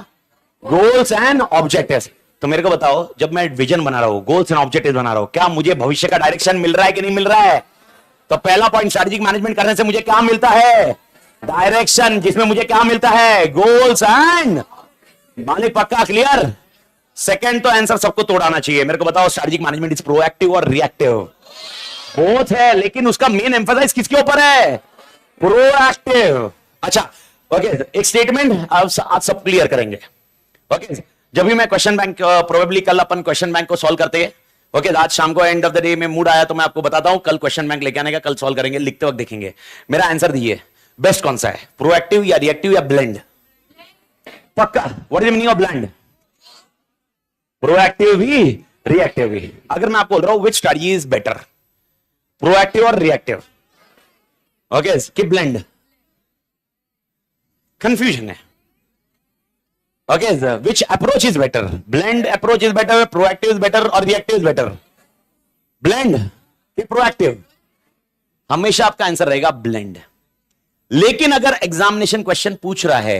Goals and objectives. तो मेरे को बताओ, जब मैं विजन बना रहा हूं, गोल्स एंड ऑब्जेक्टिव्स बना रहा हूं, क्या मुझे भविष्य का डायरेक्शन मिल रहा है कि नहीं मिल रहा है? तो पहला पॉइंट, स्ट्रैटेजिक मैनेजमेंट करने से मुझे क्या मिलता है? डायरेक्शन, जिसमें मुझे क्या मिलता है? Goals and. मालिक पक्का क्लियर? सेकंड तो आंसर सबको तोड़ाना चाहिए। मेरे को बताओ, स्ट्रैटेजिक मैनेजमेंट इज प्रोएक्टिव और रिएक्टिव? बोथ है, लेकिन उसका मेन एम्फेसाइज किसके ऊपर है? प्रोएक्टिव। अच्छा, ओके, एक स्टेटमेंट आज सब क्लियर करेंगे। ओके, जब भी मैं क्वेश्चन बैंक, प्रोबेबली कल अपन क्वेश्चन बैंक को सॉल्व करते हैं। ओके, आज शाम को एंड ऑफ द डे में मूड आया तो मैं आपको बताता हूं, कल क्वेश्चन बैंक लेके आने का, कल सॉल्व करेंगे, लिखते वक्त देखेंगे। मेरा आंसर दीजिए, बेस्ट कौन सा है? प्रोएक्टिव या रिएक्टिव या ब्लेंड? पक्का। What is the meaning of blend? Proactive भी रिएक्टिव भी। अगर मैं आपको बोल रहा हूं विच स्ट्रैटेजी इज बेटर, प्रोएक्टिव और रिएक्टिव, ओके, कि ब्लेंड? कंफ्यूजन है। Okay, which approach is better? Blend approach is better, proactive is better और रिएक्टिव इज बेटर? ब्लेंड कि प्रोएक्टिव? हमेशा आपका आंसर रहेगा ब्लेंड। लेकिन अगर एग्जामिनेशन क्वेश्चन पूछ रहा है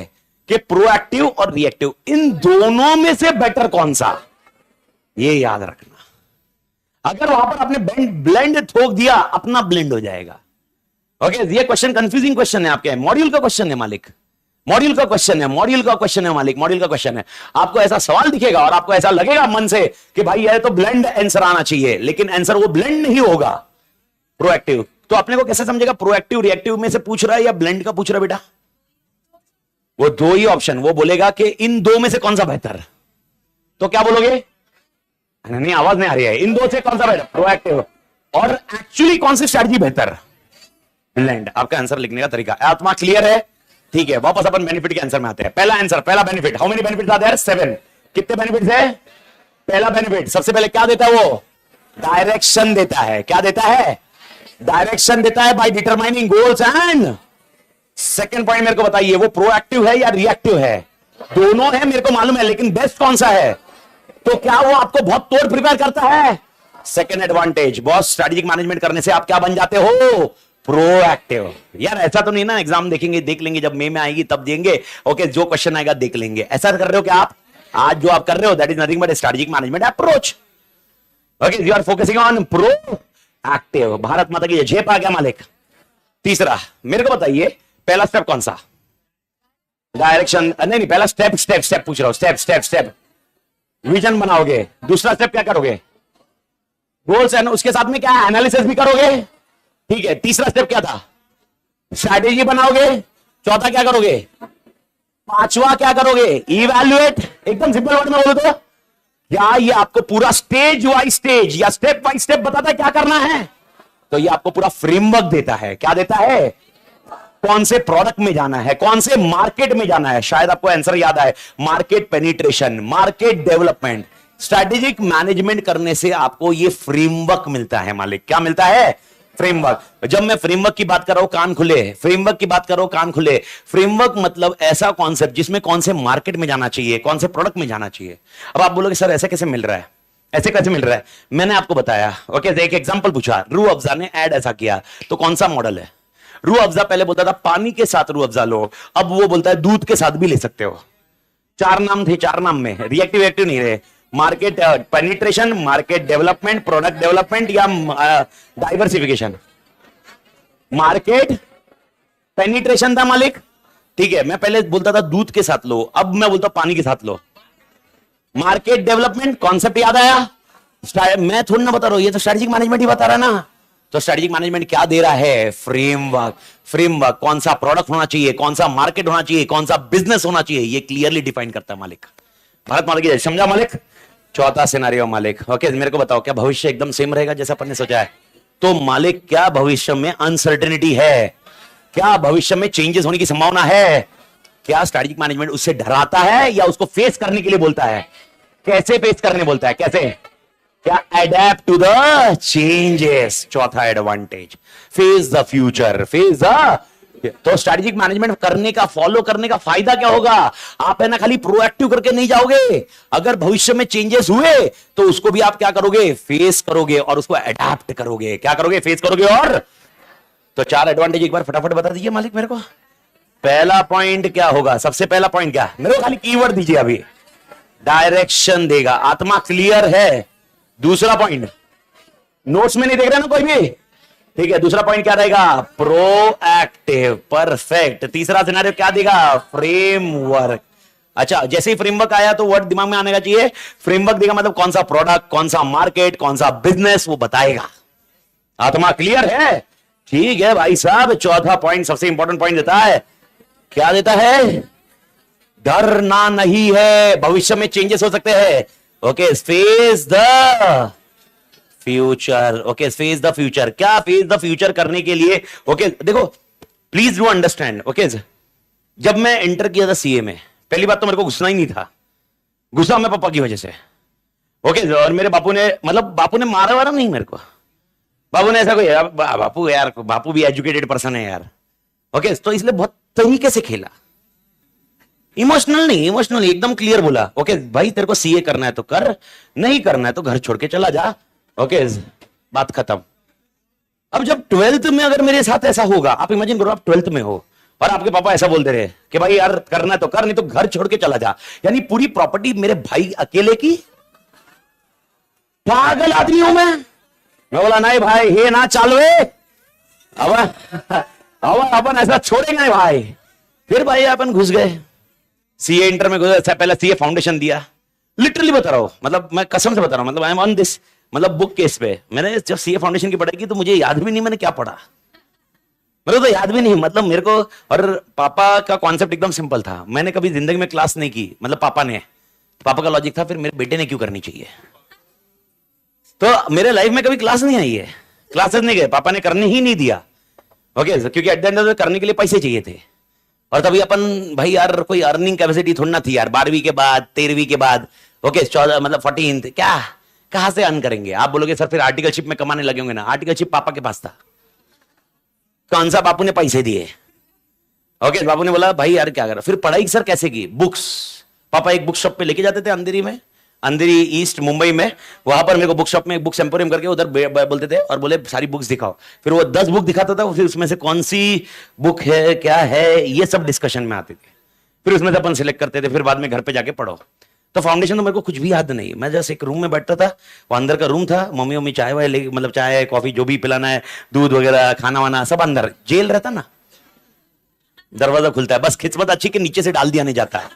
कि प्रोएक्टिव और रिएक्टिव इन दोनों में से बेटर कौन सा, ये याद रखना। अगर वहां पर आपने ब्लेंड थोक दिया, अपना ब्लेंड हो जाएगा। ओके, ये क्वेश्चन कंफ्यूजिंग क्वेश्चन है आपके, मॉड्यूल का क्वेश्चन है मालिक, मॉड्यूल का क्वेश्चन है, मॉड्यूल का क्वेश्चन है मालिक, मॉड्यूल का क्वेश्चन है। आपको ऐसा सवाल दिखेगा और आपको ऐसा लगेगा मन से कि भाई ये तो ब्लेंड आंसर आना चाहिए, लेकिन आंसर वो ब्लेंड नहीं होगा, प्रोएक्टिव। तो अपने को कैसे समझेगा प्रोएक्टिव रिएक्टिव में से पूछ रहा है या ब्लेंड का पूछ रहा है बेटा? वो दो ही ऑप्शन, वो बोलेगा कि इन दो में से कौन सा बेहतर, तो क्या बोलोगे? नहीं, आवाज नहीं आ रही है। इन दो से कौन सा बेहतर, प्रोएक्टिव, और एक्चुअली कौन सी स्ट्रेटजी बेहतर, ब्लेंड। आपका आंसर लिखने का तरीका, आत्मा क्लियर है? ठीक है, वापस अपन बेनिफिट के आंसर में आते हैं। पहला आंसर, पहला benefit, how many benefits are there? 7। कितने बेनिफिट्स है? पहला बेनिफिट सबसे पहले क्या देता है वो? डायरेक्शन देता है। क्या देता है? डायरेक्शन देता है by determining goals and. Second point मेरे को बताइए, वो प्रोएक्टिव है या रिएक्टिव है? दोनों है मेरे को मालूम है, लेकिन बेस्ट कौन सा है? तो क्या वो आपको बहुत तोड़ प्रिपेयर करता है? Second advantage, boss strategic management करने से आप क्या बन जाते हो? प्रोएक्टिव। यार ऐसा तो नहीं ना एग्जाम देखेंगे, देख लेंगे जब मई में आएगी तब देंगे, ओके जो क्वेश्चन आएगा देख लेंगे, ऐसा कर रहे हो क्या आप? आज जो आप कर रहे हो that is nothing but strategic management approach. Okay, you are focusing on proactive. Bharat माता की जय। पा गया मालिक? तीसरा मेरे को बताइए, पहला स्टेप कौन सा? डायरेक्शन नहीं, पहला स्टेप स्टेप स्टेप पूछ रहा हूं, स्टेप स्टेप स्टेप। विजन बनाओगे, दूसरा स्टेप क्या करोगे? गोल्स एंड उसके साथ में क्या एनालिसिस भी करोगे, ठीक है। तीसरा स्टेप क्या था? स्ट्रैटेजी बनाओगे। चौथा क्या करोगे? पांचवा क्या करोगे? इवैल्यूएट। एकदम सिंपल वर्ड में बोलो तो क्या ये आपको पूरा स्टेज वाइज स्टेज या स्टेप बाय स्टेप बताता है क्या करना है? तो ये आपको पूरा फ्रेमवर्क देता है। क्या देता है? कौन से प्रोडक्ट में जाना है, कौन से मार्केट में जाना है। शायद आपको आंसर याद आए, market penetration, market development. Strategic management करने से आपको ये फ्रेमवर्क मिलता है मालिक। क्या मिलता है? फ्रेमवर्क। जब मैं फ्रेमवर्क की बात कर रहा हूं कान खुले, फ्रेमवर्क की बात कर रहा हूं कान खुले। फ्रेमवर्क मतलब ऐसा कॉन्सेप्ट जिसमें कौन से मार्केट में जाना चाहिए, कौन से प्रोडक्ट में जाना चाहिए। अब आप बोलोगे सर ऐसे कैसे मिल रहा है, ऐसे कैसे मिल रहा है? मैंने आपको बताया, ओके एक एग्जांपल पूछा, रूह अफ़ज़ा ने ऐड ऐसा किया, तो कौन सा मॉडल है? रूह अफ़ज़ा पहले बोलता था पानी के साथ रूह अफ़ज़ा लो, अब वो बोलता है दूध के साथ भी ले सकते हो। चार नाम थे, चार नाम में रिएक्टिव एक्टिव नहीं रहे। Market penetration, market development, product development या डाइवर्सिफिकेशन। मार्केट पेनिट्रेशन था मालिक, ठीक है। मैं पहले बोलता था दूध के साथ लो, अब मैं बोलता हूं पानी के साथ लो। मार्केट डेवलपमेंट कॉन्सेप्ट याद आया? मैं थोड़ी ना बता रहा हूं, ये तो स्ट्रेटेजिक मैनेजमेंट ही बता रहा है ना। तो स्ट्रेटेजिक मैनेजमेंट क्या दे रहा है? फ्रेमवर्क। फ्रेमवर्क कौन सा प्रोडक्ट होना चाहिए, कौन सा मार्केट होना चाहिए, कौन सा बिजनेस होना चाहिए, ये क्लियरली डिफाइन करता है मालिक। भारत माता की समझा मालिक? चौथा सिनेरियो मालिक, ओके मेरे को बताओ, क्या भविष्य एकदम सेम रहेगा जैसा अपन ने सोचा है? तो मालिक क्या भविष्य में अनसर्टेनिटी है? क्या भविष्य में चेंजेस होने की संभावना है? क्या स्ट्रेटेजिक मैनेजमेंट उससे डराता है या उसको फेस करने के लिए बोलता है? कैसे फेस करने बोलता है, कैसे? क्या अडेप्ट टू द चेंजेस। चौथा advantage, face the future, face the. तो स्ट्रेटेजिक मैनेजमेंट करने का, फॉलो करने का फायदा क्या होगा? आप है ना खाली प्रोएक्टिव करके नहीं जाओगे, अगर भविष्य में चेंजेस हुए तो उसको भी आप क्या करोगे? फेस करोगे और उसको अडेप्ट करोगे। क्या करोगे? फेस करोगे। और तो चार एडवांटेज एक बार फटाफट बता दीजिए मालिक मेरे को। पहला पॉइंट क्या होगा? सबसे पहला पॉइंट क्या? मेरे को खाली कीवर्ड दीजिए अभी। डायरेक्शन देगा, आत्मा क्लियर है। दूसरा पॉइंट, नोट्स में नहीं देख रहे ना कोई भी, ठीक है। दूसरा पॉइंट क्या रहेगा? Proactive, perfect. तीसरा सिनेरियो क्या देगा? फ्रेमवर्क। अच्छा, जैसे ही फ्रेमवर्क आया तो वर्ड दिमाग में आने का चाहिए। फ्रेमवर्क देगा मतलब कौन सा प्रोडक्ट, कौन सा मार्केट, कौन सा बिजनेस, वो बताएगा। आत्मा क्लियर है? ठीक है भाई साहब। चौथा पॉइंट सबसे इंपॉर्टेंट पॉइंट देता है। क्या देता है? डरना नहीं है, भविष्य में चेंजेस हो सकते हैं। Okay, face the future. Okay, face the future. क्या फेस द फ्यूचर करने के लिए? ओके देखो, प्लीज डू अंडरस्टैंड। ओके, जब मैं एंटर किया था सीए में, पहली बात तो मेरे को गुस्सा ही नहीं था। गुस्सा मैं पापा की वजह से। ओके, और मेरे बापू ने, मतलब बापू ने मारा वारा नहीं मेरे को। बापू ने ऐसा कोई, बापू यार, बापू भी एजुकेटेड पर्सन है यार। ओके, तो इसलिए बहुत तरीके से खेला। इमोशनल नहीं, इमोशनल एकदम क्लियर बोला, ओके भाई तेरे को सीए करना है तो कर, नहीं करना है तो घर छोड़ के चला जा, ओके बात खत्म। अब जब 12th में अगर मेरे साथ ऐसा होगा, आप इमेजिन करो आप 12th में हो और आपके पापा ऐसा बोलते रहे कि भाई यार करना है तो कर, नहीं तो घर छोड़ के चला जा, यानी पूरी प्रॉपर्टी मेरे भाई अकेले की। पागल आदमी हूं मैं बोला नहीं भाई हे ना चालवे, अब अपन ऐसा छोड़ेंगे नहीं भाई। फिर भाई अपन घुस गए सीए इंटर में, घुस पहले सीए फाउंडेशन दिया, लिटरली बता रहा हूं, मतलब मैं कसम से बता रहा हूं, मतलब आई एम ऑन दिस, मतलब बुक केस पे। मैंने जब सीए फाउंडेशन की पढ़ाई की तो मुझे याद भी नहीं मैंने क्या पढ़ा, मेरे को तो याद भी नहीं, मतलब मेरे को, और पापा का कॉन्सेप्ट एकदम सिंपल था, मैंने कभी जिंदगी में क्लास नहीं की, मतलब पापा का लॉजिक था फिर मेरे बेटे ने क्यों करनी चाहिए, तो मेरे लाइफ में कभी क्लास नहीं आई है, क्लासेस नहीं गए, पापा ने करने ही नहीं दिया, ओके क्योंकि एट द एंड करने के लिए पैसे चाहिए थे, और तभी अपन भाई यार कोई अर्निंग कैपेसिटी थोड़ी ना थी यार, 12वीं के बाद 13वीं के बाद, ओके 14 मतलब 14 क्या कहां से अर्न करेंगे। आप बोलोगे सर फिर आर्टिकलशिप में कमाने लगे होंगे ना, आर्टिकलशिप पापा के पास था, कौन सा बापू ने पैसे दिए, ओके बापू ने बोला भाई यार क्या करा, फिर पढ़ाई सर कैसे की, बुक्स, पापा एक बुक शॉप पे लेके जाते थे अंधेरी में, अंधेरी ईस्ट मुंबई में, वहां पर मेरे को बुक शॉप में बुक्स एम्पोरियम करके उधर बोलते थे और बोले सारी बुक्स दिखाओ, फिर वो 10 बुक दिखाता था, फिर उसमें से कौन सी बुक है क्या है ये सब डिस्कशन में आते थे, फिर उसमें से अपन सिलेक्ट करते थे, फिर बाद में घर पे जाके पढ़ो। तो फाउंडेशन तो मेरे को कुछ भी याद नहीं, मैं जैसे एक रूम में बैठता था, वो अंदर का रूम था, मम्मी चाय वाय ले, मतलब चाय कॉफी जो भी पिलाना है, दूध वगैरह खाना वाना सब अंदर, जेल रहता ना, दरवाजा खुलता है बस खिस्मत अच्छी कि नीचे से डाल दिया नहीं जाता है,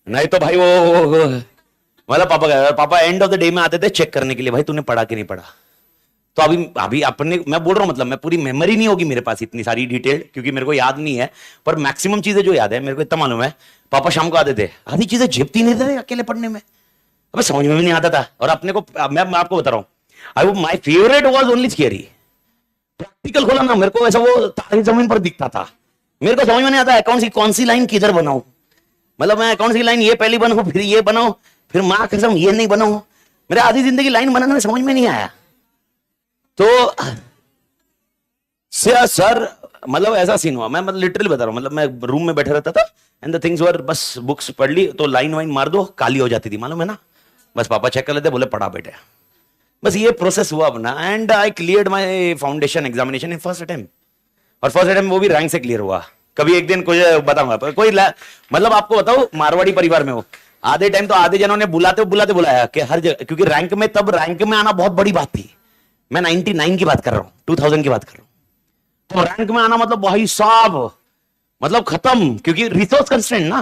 नहीं तो भाई वो मतलब पापा एंड ऑफ द डे में आते थे चेक करने के लिए, भाई तूने पढ़ा कि नहीं पढ़ा। तो अभी अपने मैं बोल रहा हूं, मतलब मैं पूरी मेमोरी नहीं होगी मेरे पास इतनी सारी डिटेल, क्योंकि मेरे को याद नहीं है, पर मैक्सिमम चीजें जो याद है मेरे को इतना मालूम है, पापा शाम को आते थे, आधी चीजें झेपती नहीं थे अकेले पढ़ने में, अबे समझ में भी नहीं आता था, और अपने को मैं आपको बता रहा हूं, my favourite was only theory, practical खोला ना मेरे को ऐसा वो तारी जमीन पर दिखता था, मेरे को समझ में नहीं आता अकाउंट की कौन सी लाइन किधर बनाऊं, मतलब मैं अकाउंट की लाइन ये पहली बनाऊं फिर ये बनाऊं फिर मां कसम ये नहीं बनाऊं, मेरे आधी जिंदगी लाइन बनाने में समझ में नहीं आया। तो सर मतलब ऐसा सीन हुआ, मैं मतलब लिटरली बता रहा हूं, मतलब मैं रूम में बैठे रहता था एंड द थिंग्स वर, बस बुक्स पढ़ ली तो लाइन वाइन मार दो काली हो जाती थी, मालूम है ना, बस पापा चेक कर लेते बोले पढ़ा बेटे, बस ये प्रोसेस हुआ अपना, and I cleared my foundation examination in first attempt, और फर्स्ट अटेम्प्ट वो भी रैंक से क्लियर हुआ। कभी एक दिन कोई बताऊंगा, कोई मतलब आपको बताओ मारवाड़ी परिवार में हो, आधे टाइम तो आधे जनों ने बुलाते बुलाया कि हर जगह, क्योंकि रैंक में तब रैंक में आना बहुत बड़ी बात थी, मैं 99 की बात कर रहा हूं, 2000 की बात कर रहा हूं, तो रैंक में आना मतलब भाई साहब मतलब खत्म, क्योंकि रिसोर्स कंस्ट्रेंट ना,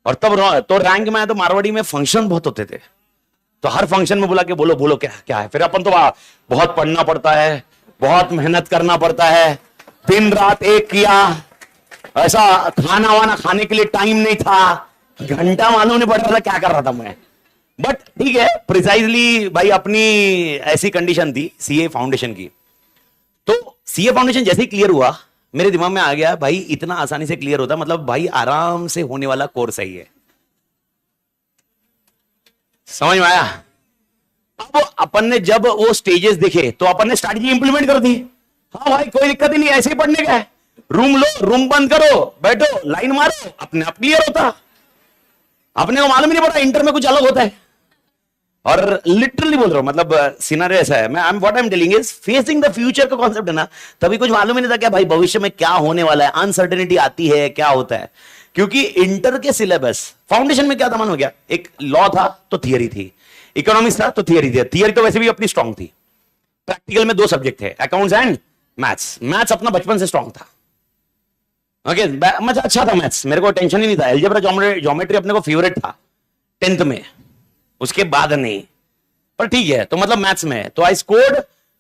और तब तो रैंक में आया तो मारवाड़ी में फंक्शन बहुत होते थे, तो हर फंक्शन में बुला के बोलो क्या क्या है, फिर अपन तो बहुत पढ़ना पड़ता है, बहुत मेहनत करना पड़ता है, दिन रात एक किया, ऐसा खाना वाना खाने के लिए टाइम नहीं था, घंटा मालूम नहीं पड़ रहा था क्या कर रहा था मैं, बट ठीक है प्रिसाइजली भाई अपनी ऐसी कंडीशन थी सीए फाउंडेशन की। तो सीए फाउंडेशन जैसे ही क्लियर हुआ मेरे दिमाग में आ गया भाई इतना आसानी से क्लियर होता मतलब भाई आराम से होने वाला कोर्स है ये, समझ में आया। अब अपन ने जब वो स्टेजेस देखे तो अपन ने स्ट्रैटेजी इंप्लीमेंट कर दी, हाँ भाई कोई दिक्कत ही नहीं, ऐसे ही पढ़ने का है, रूम लो रूम बंद करो बैठो लाइन मारो अपने आप क्लियर होता, अपने को मालूम नहीं पड़ा इंटर में कुछ अलग होता है। और लिटरली बोल रहा हूं मतलब सिनेरियो ऐसा है, मैं what I am telling is facing the future का कॉन्सेप्ट है ना, तभी कुछ मालूम ही नहीं था क्या भाई भविष्य में क्या होने वाला है, अनसर्टेनिटी आती है क्या होता है, क्योंकि इंटर के सिलेबस फाउंडेशन में क्या था मालूम हो गया, एक लॉ था तो थियरी थी, इकोनॉमिक्स था तो थियरी थी, थियरी तो वैसे भी अपनी स्ट्रांग थी, प्रैक्टिकल में 2 सब्जेक्ट थे अकाउंट्स एंड मैथ्स, मैथ्स अपना बचपन से स्ट्रांग था, ओके मजा अच्छा था मैथ्स, मेरे को टेंशन ही नहीं था, अलजेब्रा ज्योमेट्री अपने को फेवरेट था 10th में, उसके बाद नहीं, पर ठीक है तो मतलब मैथ्स में तो I scored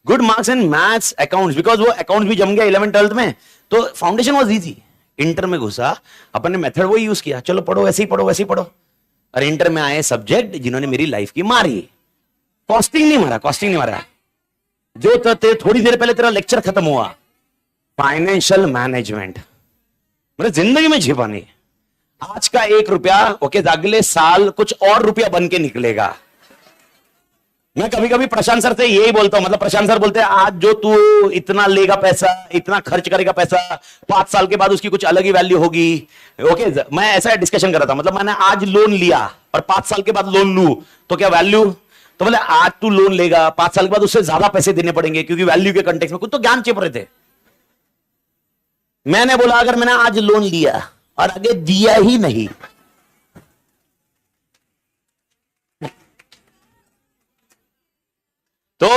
good marks in maths accounts, because वो अकाउंट्स भी जम गया 11th 12th में, तो फाउंडेशन वाज इजी। इंटर में घुसा अपन ने मेथड वो यूज किया, चलो पढ़ो ऐसे ही पढ़ो वैसे ही पढ़ो, और इंटर में आए सब्जेक्ट जिन्होंने मेरी लाइफ की मारी, कॉस्टिंग नहीं मारा, जो थोड़ी देर पहले तेरा लेक्चर खत्म हुआ फाइनेंशियल मैनेजमेंट, मेरे जिंदगी में छिपा नहीं, आज का 1 रुपया ओके अगले साल कुछ और रुपया बन के निकलेगा, मैं कभी कभी प्रशांत सर से यही बोलता हूं, मतलब प्रशांत सर बोलते हैं आज जो तू इतना लेगा पैसा, इतना खर्च करेगा पैसा, 5 साल के बाद उसकी कुछ अलग ही वैल्यू होगी। ओके, मैं ऐसा डिस्कशन कर रहा था, मतलब मैंने आज लोन लिया और 5 साल के बाद लोन लूं तो क्या वैल्यू, तो बोले आज तू लोन लेगा 5 साल के बाद उससे ज्यादा पैसे देने पड़ेंगे क्योंकि वैल्यू के कंटेक्स्ट में कुछ तो ज्ञान चिप रहे थे। मैंने बोला अगर मैंने आज लोन लिया और आगे दिया ही नहीं तो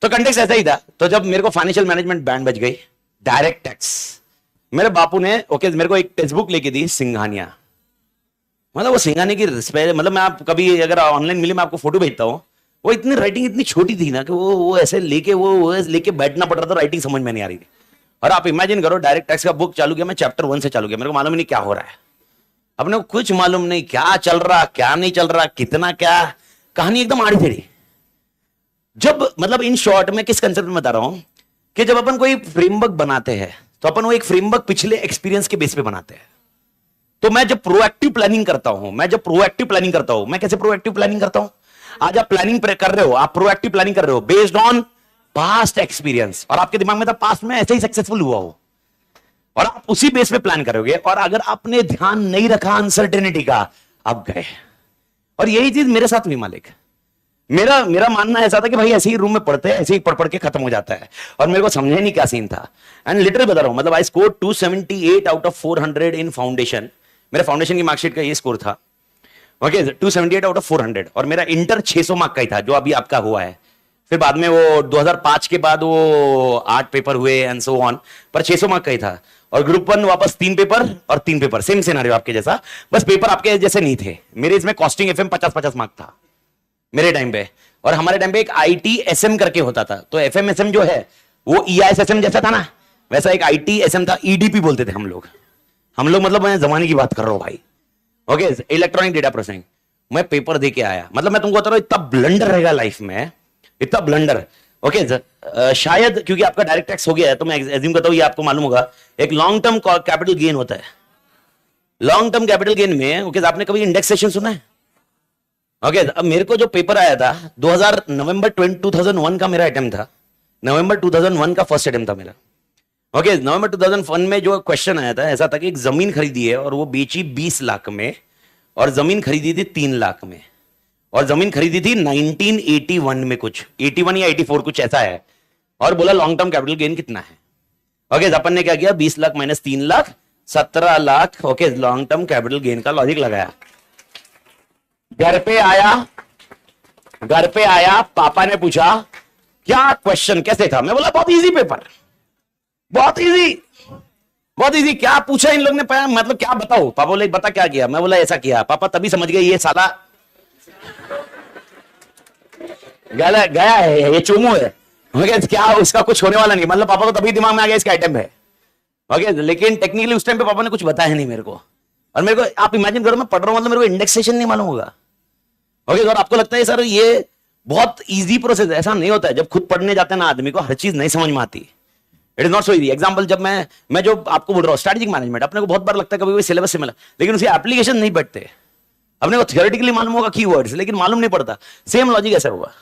कंटेक्स्ट ऐसा ही था। तो जब मेरे को फाइनेंशियल मैनेजमेंट बैंड बज गई, डायरेक्ट टैक्स, मेरे बापू ने ओके मेरे को एक टेक्स्ट बुक लेके दी, सिंघानिया। मतलब वो सिंघानिया की मतलब मैं आप कभी अगर ऑनलाइन मिले मैं आपको फोटो भेजता हूं, वो इतनी राइटिंग इतनी छोटी थी ना कि वो ऐसे लेके वो लेके बैठना पड़ रहा था, राइटिंग समझ में नहीं आ रही थी। और आप इमेजिन करो डायरेक्ट टैक्स का बुक चालू किया, मैं चैप्टर 1 से चालू किया, मेरे को मालूम ही नहीं क्या हो रहा है, अपने को कुछ मालूम नहीं क्या चल रहा क्या नहीं चल रहा, कितना क्या, कहानी एकदम आड़ी टेढ़ी। जब मतलब इन शॉर्ट में किस कंसेप्ट में बता रहा हूं कि जब अपन कोई फ्रेमवर्क बनाते हैं तो अपन वो एक फ्रेमवर्क पिछले एक्सपीरियंस के बेस पे बनाते हैं। तो मैं जब प्रोएक्टिव प्लानिंग करता हूं, मैं कैसे प्रोएक्टिव प्लानिंग करता हूं, आज आप प्लानिंग कर रहे हो, आप प्रोएक्टिव प्लानिंग कर रहे हो बेस्ड ऑन पास्ट एक्सपीरियंस, और आपके दिमाग में था पास्ट में ऐसे ही सक्सेसफुल हुआ हो और आप उसी बेस पे प्लान करोगे। और अगर आपने ध्यान नहीं रखा अनसर्टेनिटी का, आप गए। और यही चीज मेरे साथ हुई मालिक। मेरा मानना ऐसा था कि भाई ऐसे ही रूम में पढ़ते हैं, ऐसे ही पढ़ पढ़ के खत्म हो जाता है, और मेरे को समझे नहीं क्या सीन था। एंड लिटरली बता रहा हूं, मतलब I score 278 out of 400 in foundation. मेरे फाउंडेशन की मार्कशीट का ये स्कोर था, ओके 278 आउट ऑफ 400। और मेरा इंटर 600 मार्क का ही था जो अभी आपका हुआ है। फिर बाद में वो 2005 के बाद वो 8 पेपर हुए एंड सो ऑन, पर 600 मार्क का ही था। और ग्रुप 1 वापस 3 पेपर और 3 पेपर, सेम सिनेरियो आपके जैसा, बस पेपर आपके जैसे नहीं थे। मेरे इसमें कॉस्टिंग एफएम 50-50 मार्क था मेरे टाइम पे, और हमारे टाइम पे एक आईटी एसएम करके होता था। तो एफएम एसएम जो है वो ईआईएसएम जैसा था ना, वैसा एक आईटी एसएम था, ईडीपी बोलते थे हम लोग मतलब मैं जमाने की बात कर रहा हूं भाई। Okay, electronic data processing. मैं पेपर दे के आया, मतलब मैं तुमको बता रहा हूं इतना ब्लंडर रहेगा लाइफ में, इतना ब्लंडर। ओके, शायद क्योंकि आपका डायरेक्ट टैक्स हो गया है तो मैं एज्यूम करता हूं ये आपको मालूम होगा, एक लॉन्ग टर्म कैपिटल गेन होता है। लॉन्ग टर्म कैपिटल गेन में ओके आपने कभी इंडेक्सेशन सुना है? ओके, अब मेरे को जो पेपर आया था नवंबर 2001 का मेरा अटेम्प्ट था, नवंबर 2001 का फर्स्ट अटेम्प्ट था मेरा। ओके, नवंबर 2001 में जो क्वेश्चन आया था ऐसा था कि एक जमीन खरीदी है और वो बेची 20 लाख में, और जमीन खरीदी थी 3 लाख में, और जमीन खरीदी थी 1981 में, कुछ 81 या 84 कुछ ऐसा है। और बोला लॉन्ग टर्म कैपिटल गेन कितना है। ओके, अपन ने क्या किया, 20 lakh minus 3 lakh 17 lakh. Okay, long term capital gain का लॉजिक लगाया। घर पे आया, पापा ने पूछा क्या क्वेश्चन कैसे था, मैं बोला बहुत इजी पेपर, बहुत इजी। क्या पूछा इन लोग ने, मतलब क्या बताओ। पापा बोले बता क्या किया, मैं बोला ऐसा किया। पापा तभी समझ गए ये साला गया है, ये चोमू है। क्या उसका कुछ होने वाला नहीं, मतलब पापा को तभी दिमाग में आ गया इसका आइटम है। ओके, लेकिन टेक्निकली उस टाइम पे पापा ने कुछ बताया नहीं मेरे को। और मेरे को आप इमेजिन करो मैं पढ़ रहा हूं, मतलब मेरे को इंडेक्सेशन नहीं मालूम होगा। ओके, और आपको लगता है सर ये बहुत इजी प्रोसेस है, ऐसा नहीं होता है। जब खुद पढ़ने जाते हैं ना आदमी को हर चीज नहीं समझ में आती। It is not so easy. Example, जब मैं जो आपको बोल रहा हूँ स्ट्रेटेजिक मैनेजमेंट, अपने को बहुत बार लगता है कभी सिलेबस से मिला, लेकिन उसकी एप्लीकेशन नहीं बैठते। अपने को थियोरेटिकली मालूम होगा कीवर्ड्स, लेकिन मालूम नहीं पड़ता। सेम लॉजिक ऐसा हुआ।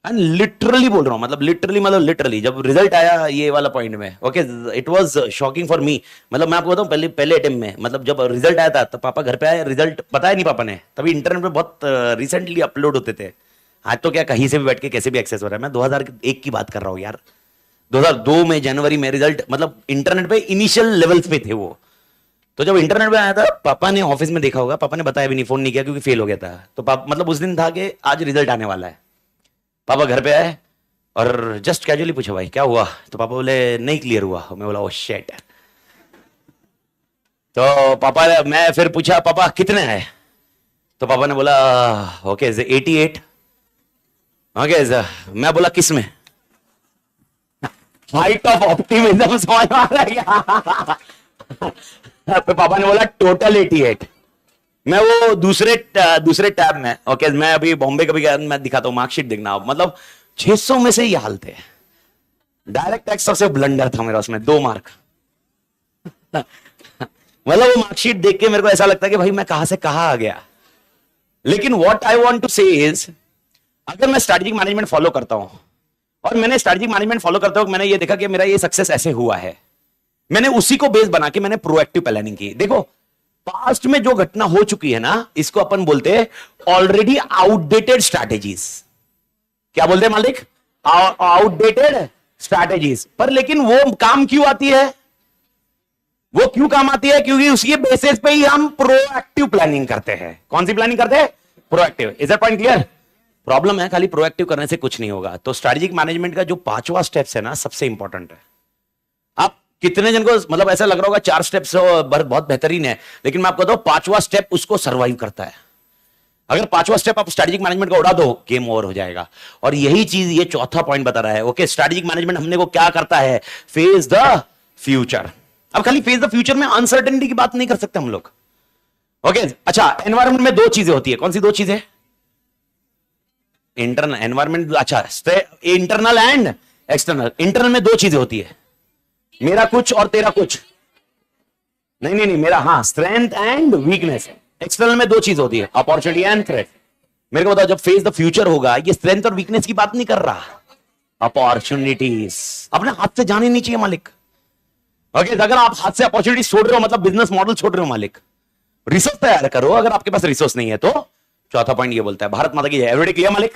एंड लिटरली बोल रहा हूं, मतलब लिटरली जब रिजल्ट आया ये वाला पॉइंट में, okay it was shocking for me. मतलब मैं आपको बताऊं पहले अटेम्प्ट में, मतलब जब रिजल्ट आया था तो पापा घर पे आए, रिजल्ट बताया नहीं पापा ने, तभी इंटरनेट पे बहुत रिसेंटली अपलोड होते थे। आज तो क्या कहीं से भी बैठ के कैसे भी एक्सेस हो रहा है। मैं 2001 की बात कर रहा हूँ यार, 2002 में जनवरी में रिजल्ट, मतलब इंटरनेट पे इनिशियल लेवल्स पे थे वो। तो जब इंटरनेट पे आया था पापा ने ऑफिस में देखा होगा, पापा ने बताया भी नहीं, फोन नहीं किया क्योंकि फेल हो गया था। तो मतलब उस दिन था कि आज रिजल्ट आने वाला है। पापा घर पे आए और जस्ट कैजुअली पूछा भाई क्या हुआ, तो पापा बोले नहीं क्लियर हुआ। मैं बोला ओ शिट। तो पापा मैं फिर पूछा पापा कितने आए, तो पापा ने बोला ओके 88। ओके, मैं बोला किस में, हाइट ऑफ ऑप्टिमिज्म समझ में आ रहा है क्या? तो पापा ने बोला टोटल 88। मैं वो दूसरे टैब में, ओके मैं अभी बॉम्बे कभी गया, मैं दिखाता हूं मार्कशीट देखना आप, मतलब 600 में से ये हाल थे। डायरेक्ट टैक्स सबसे ब्लंडर था मेरा, उसमें 2 मार्क। मतलब वो मार्कशीट देख के मेरे को ऐसा लगता है कि भाई मैं कहां से कहां आ गया। लेकिन व्हाट आई वांट टू से इज अगर मैं स्ट्रैटेजिक मैनेजमेंट फॉलो करता हूं और मैंने स्ट्रैटेजिक मैनेजमेंट फॉलो करते हुए मैंने ये देखा कि मेरा ये सक्सेस ऐसे हुआ है, मैंने उसी को बेस बना के मैंने प्रोएक्टिव प्लानिंग की। देखो पास्ट में जो घटना हो चुकी है ना, इसको अपन बोलते हैं ऑलरेडी आउटडेटेड स्ट्रैटेजीज। क्या बोलते हैं मालिक? Outdated strategies. पर लेकिन वो काम क्यों आती है? वो क्यों काम आती है? क्योंकि उसके बेसिस पे ही हम प्रोएक्टिव प्लानिंग करते हैं। कौन सी प्लानिंग करते हैं? Proactive. Is that point clear? Problem है खाली प्रोएक्टिव करने से कुछ नहीं होगा। तो स्ट्रैटेजिक मैनेजमेंट का जो 5वां स्टेप्स है ना, सबसे इंपॉर्टेंट है। आप कितने जन को मतलब ऐसा लग रहा होगा 4 स्टेप्स बहुत बेहतरीन है, लेकिन मैं आपको बताऊं 5वां स्टेप उसको सर्वाइव करता है। अगर 5वां स्टेप आप स्ट्रैटेजिक मैनेजमेंट का उड़ा दो, गेम ओवर हो जाएगा। और यही चीज ये चौथा पॉइंट बता रहा है। ओके, स्ट्रैटेजिक मैनेजमेंट हमने को क्या करता है? Face the future. अब खाली फेस द फ्यूचर में अनसर्टेनिटी की बात नहीं कर सकते हम लोग। ओके, अच्छा एनवायरमेंट में 2 चीजें होती है। कौन सी 2 चीजें? इंटरनल एनवायरमेंट, अच्छा इंटरनल एंड एक्सटर्नल। इंटरनल में 2 चीजें होती है, मेरा कुछ और तेरा कुछ। नहीं, मेरा, हाँ, स्ट्रेंथ एंड वीकनेस। एक्सटर्नल में 2 चीज होती है, अपॉर्चुनिटी एंड थ्रेट। मेरे को बताओ, जब फेस द फ्यूचर होगा, ये स्ट्रेंथ और वीकनेस की बात नहीं कर रहा, अपॉर्चुनिटीज। अपने हाथ से जाने नहीं चाहिए मालिक। ओके, अगर आप हाथ से अपॉर्चुनिटी छोड़ रहे हो मतलब बिजनेस मॉडल छोड़ रहे हो मालिक। रिसोर्स तैयार करो। अगर आपके पास रिसोर्स नहीं है तो चौथा पॉइंट ये बोलता है, भारत माता की जय। एवरीबॉडी क्लियर मालिक?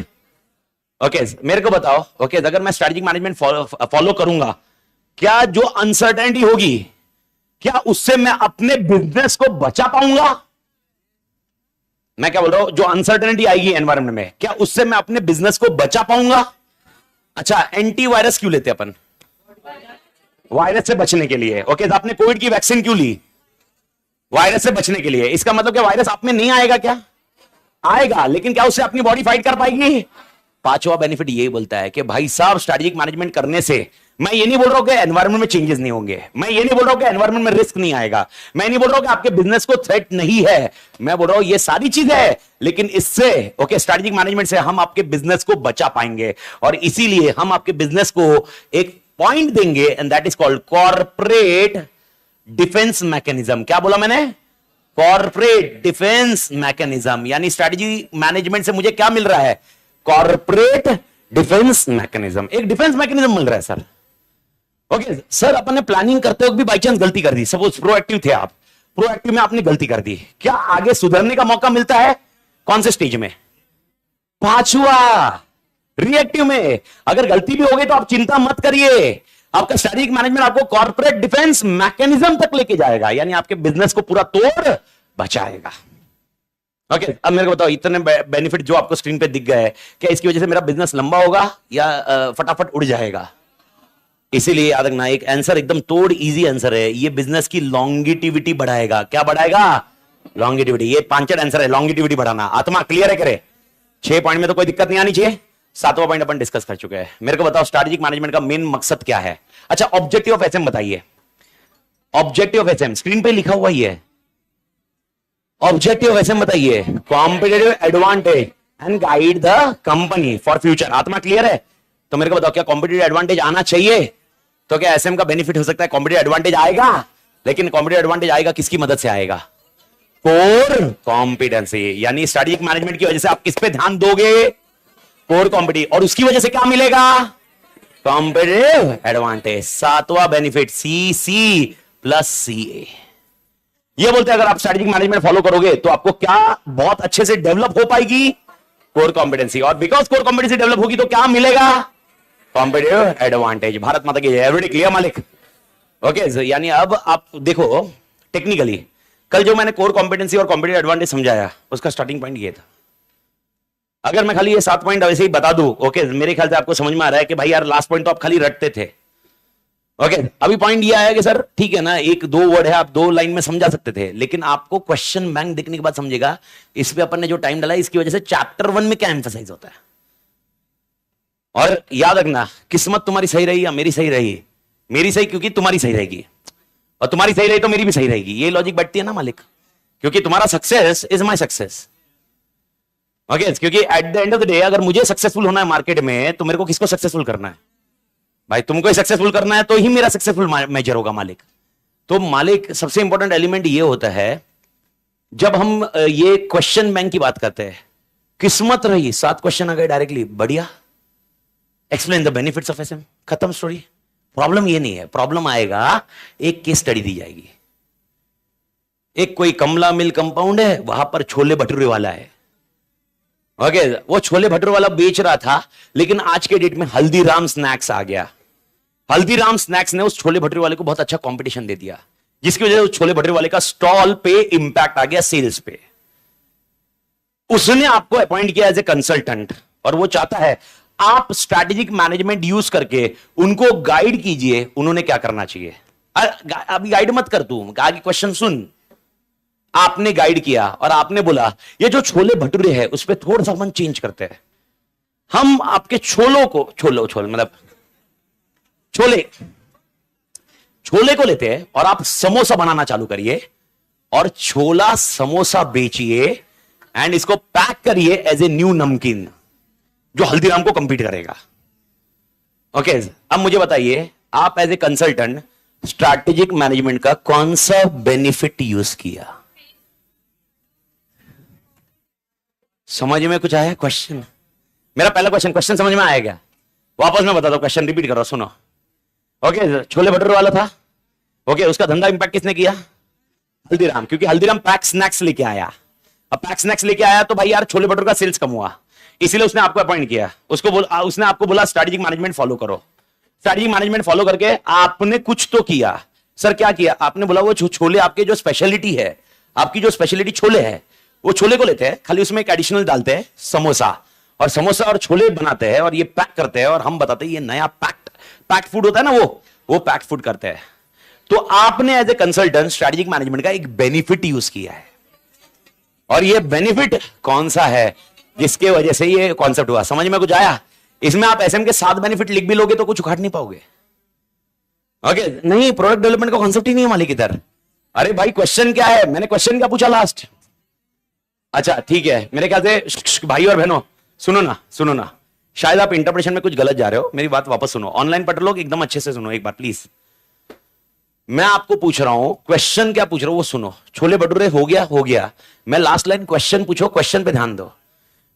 ओके, मेरे को बताओ, ओके, अगर मैं स्ट्रैटेजिक मैनेजमेंट फॉलो करूंगा, क्या जो अनसर्टेनिटी होगी, क्या उससे मैं अपने बिजनेस को बचा पाऊंगा? मैं क्या बोल रहा हूं, जो अनसर्टेनिटी आएगी एनवायरमेंट में, क्या उससे मैं अपने बिजनेस को बचा पाऊंगा? अच्छा, एंटीवायरस क्यों लेते अपन? वायरस से बचने के लिए। ओके, तो आपने कोविड की वैक्सीन क्यों ली? वायरस से बचने के लिए। इसका मतलब क्या वायरस आप में नहीं आएगा? क्या आएगा, लेकिन क्या उससे अपनी बॉडी फाइट कर पाएगी? 5वां बेनिफिट यही बोलता है कि भाई साहब, स्ट्रैटेजिक मैनेजमेंट करने से मैं ये नहीं बोल रहा हूं कि एनवायरमेंट में चेंजेस नहीं होंगे, मैं ये नहीं बोल रहा हूं कि एनवायरमेंट में रिस्क नहीं आएगा, मैं नहीं बोल रहा हूं कि आपके बिजनेस को थ्रेट नहीं है, मैं बोल रहा हूं ये सारी चीजें है, लेकिन इससे ओके स्ट्रैटेजिक मैनेजमेंट से हम आपके बिजनेस को बचा पाएंगे। और इसीलिए हम आपके बिजनेस को एक पॉइंट देंगे, and that is called corporate defence mechanism. क्या बोला मैंने? Corporate defence mechanism. यानी स्ट्रैटेजी मैनेजमेंट से मुझे क्या मिल रहा है? Corporate defence mechanism. एक डिफेंस मैकेनिज्म मिल रहा है सर। ओके सर, अपन ने प्लानिंग करते वक्त भी बाई चांस गलती कर दी, सपोज प्रोएक्टिव थे आप, प्रोएक्टिव में आपने गलती कर दी, क्या आगे सुधरने का मौका मिलता है? कौन से स्टेज में? 5वां, रिएक्टिव में। अगर गलती भी हो गई तो आप चिंता मत करिए, आपका स्ट्रैटेजिक मैनेजमेंट आपको कॉर्पोरेट डिफेंस मैकेनिज्म तक लेके जाएगा, यानी आपके बिजनेस को पूरा तोड़ बचाएगा। ओके, अब मेरे को बताओ, इतने बेनिफिट जो आपको स्क्रीन पे दिख गए, क्या इसकी वजह से मेरा बिजनेस लंबा होगा या फटाफट उड़ जाएगा? इसीलिए याद रखना, एक आंसर एकदम तोड़ इजी आंसर है, ये बिजनेस की लॉन्गिटिविटी बढ़ाएगा। क्या बढ़ाएगा? लॉन्गिटिविटी। ये 5 आंसर है, लॉन्गिटिविटी बढ़ाना। आत्मा क्लियर है? करे 6 पॉइंट में तो कोई दिक्कत नहीं आनी चाहिए। 7वां पॉइंट अपन डिस्कस कर चुके हैं। मेरे को बताओ, स्ट्रैटेजिक मैनेजमेंट का मेन मकसद क्या है? अच्छा, ऑब्जेक्टिव ऑफ एचएम बताइए। ऑब्जेक्टिव ऑफ एचएम स्क्रीन पे लिखा हुआ ही है। ऑब्जेक्टिव ऑफ एचएम बताइए। Competitive advantage and guide the company for future. आत्मा क्लियर है? तो मेरे को बताओ, क्या कॉम्पिटिटिव एडवांटेज आना चाहिए? तो क्या एसएम का बेनिफिट हो सकता है? कॉम्पिटिटिव एडवांटेज आएगा, लेकिन कॉम्पिटिटिव एडवांटेज आएगा किसकी मदद से आएगा? Core competency. यानी स्ट्रैटेजिक मैनेजमेंट की वजह से आप किस पे ध्यान दोगे? Core competitive. और उसकी वजह से क्या मिलेगा? Competitive advantage. 7वां बेनिफिट सीसी प्लस सीए। ये बोलते हैं अगर आप स्ट्रैटेजिक मैनेजमेंट फॉलो करोगे तो आपको क्या बहुत अच्छे से डेवलप हो पाएगी? Core competency. और बिकॉज कोर कॉम्पिटेंसी डेवलप होगी तो क्या मिलेगा? Competitive advantage. भारत माता की जय। एवरीबॉडी क्लियर मालिक? ओके, यानी अब आप देखो टेक्निकली, कल जो मैंने कोर कॉम्पिटेंसी और कॉम्पिटिटिव एडवांटेज समझाया, उसका स्टार्टिंग पॉइंट ये था। अगर मैं खाली ये 7 पॉइंट वैसे ही बता दूं, ओके, मेरे ख्याल से आपको समझ में आ रहा है कि भाई यार लास्ट पॉइंट तो आप खाली रटते थे। ओके, अभी पॉइंट ये आया कि सर ठीक है ना, 1-2 वर्ड है, आप 2 लाइन में समझा सकते थे, लेकिन आपको क्वेश्चन बैंक देखने के बाद समझेगा इस पे अपन ने जो टाइम डाला इसकी वजह से चैप्टर 1 में क्या एम्फसाइज होता है। और याद रखना, किस्मत तुम्हारी सही रही या मेरी सही रही? मेरी सही, क्योंकि तुम्हारी सही रहेगी, और तुम्हारी सही रही तो मेरी भी सही रहेगी। ये लॉजिक बैठती है ना मालिक, क्योंकि तुम्हारा success is my success. Okay, क्योंकि at the end of the day अगर मुझे सक्सेसफुल होना है मार्केट में, तो मेरे को किसको सक्सेसफुल करना है? भाई तुमको ही सक्सेसफुल करना है, तो ही मेरा सक्सेसफुल मेजर होगा मालिक। तो मालिक सबसे इंपॉर्टेंट एलिमेंट ये होता है, जब हम ये क्वेश्चन बैंक की बात करते हैं किस्मत रही 7 क्वेश्चन आ गए डायरेक्टली, बढ़िया। Explain the benefits of SM, खत्म स्टोरी। प्रॉब्लम ये नहीं है, प्रॉब्लम आएगा एक केस स्टडी दी जाएगी। एक कोई कमला मिल कंपाउंड है, वहां पर छोले भटूरे वाला है। ओके, वो छोले भटूरे वाला बेच रहा था, लेकिन आज के डेट में हल्दीराम स्नैक्स आ गया। हल्दीराम स्नैक्स ने उस छोले भटूरे वाले को बहुत अच्छा कंपटीशन दे दिया, जिसकी वजह से उस छोले भटूरे वाले का स्टॉल पे इंपैक्ट आ गया, सेल्स पे। उसने आपको अपॉइंट किया एज ए कंसल्टेंट, और वो चाहता है आप स्ट्रैटेजिक मैनेजमेंट यूज करके उनको गाइड कीजिए उन्होंने क्या करना चाहिए। अभी गाइड मत कर तू, आगे क्वेश्चन सुन। आपने गाइड किया और आपने बोला ये जो छोले भटूरे है उस पर थोड़ा सा मन चेंज करते हैं, हम आपके छोलों को मतलब छोले को लेते हैं और आप समोसा बनाना चालू करिए और छोला समोसा बेचिए एंड इसको पैक करिए एज ए न्यू नमकीन जो हल्दीराम को कंपीट करेगा। ओके, अब मुझे बताइए आप as a consultant strategic management का कौन सा बेनिफिट यूज किया? समझ में कुछ आया? क्वेश्चन, मेरा पहला क्वेश्चन समझ में आएगा? वापस मैं बता दो, क्वेश्चन रिपीट कर रहा हूं, सुनो। ओके, छोले भटूरे वाला था। ओके, उसका धंधा इंपैक्ट किसने किया? हल्दीराम, क्योंकि हल्दीराम पैक स्नैक्स लेके आया। अब पैक स्नैक्स लेके आया तो भाई यार छोले भटूरे का सेल्स कम हुआ, इसीलिए उसने आपको अपॉइंट किया। उसने आपको बोला स्ट्रैटेजिक मैनेजमेंट फॉलो करो। स्ट्रैटेजिक मैनेजमेंट फॉलो करके आपने कुछ तो किया। सर क्या किया? आपने बोला वो छोले आपके जो स्पेशलिटी है, आपकी जो स्पेशलिटी छोले है, वो छोले को लेते हैं, खाली उसमें एक एडिशनल डालते हैं समोसा, और समोसा और छोले बनाते हैं और ये पैक करते हैं, और हम बताते हैं ये नया पैक्ड फूड होता है ना, वो पैक्ड फूड करते हैं। तो आपने as a consultant strategic management का एक बेनिफिट यूज किया है, और ये बेनिफिट कौन सा है जिसके वजह से ये कॉन्सेप्ट हुआ? समझ में कुछ आया? इसमें आप एसएम के 7 बेनिफिट लिख भी लोगे तो कुछ उखाड़ नहीं पाओगे। ओके, नहीं, प्रोडक्ट डेवलपमेंट का कॉन्सेप्ट ही नहीं है मालिक इधर। अरे भाई क्वेश्चन क्या है? मैंने क्वेश्चन क्या पूछा लास्ट? अच्छा ठीक है, मेरे ख्याल से भाई और बहनों सुनो ना, शायद आप इंटरप्रेशन में कुछ गलत जा रहे हो, मेरी बात वापस सुनो। ऑनलाइन पढ़ लोग एकदम अच्छे से सुनो एक बार प्लीज। मैं आपको पूछ रहा हूं, क्वेश्चन क्या पूछ रहा हूं वो सुनो। छोले भटूरे हो गया। मैं लास्ट लाइन क्वेश्चन पूछो, क्वेश्चन पे ध्यान दो।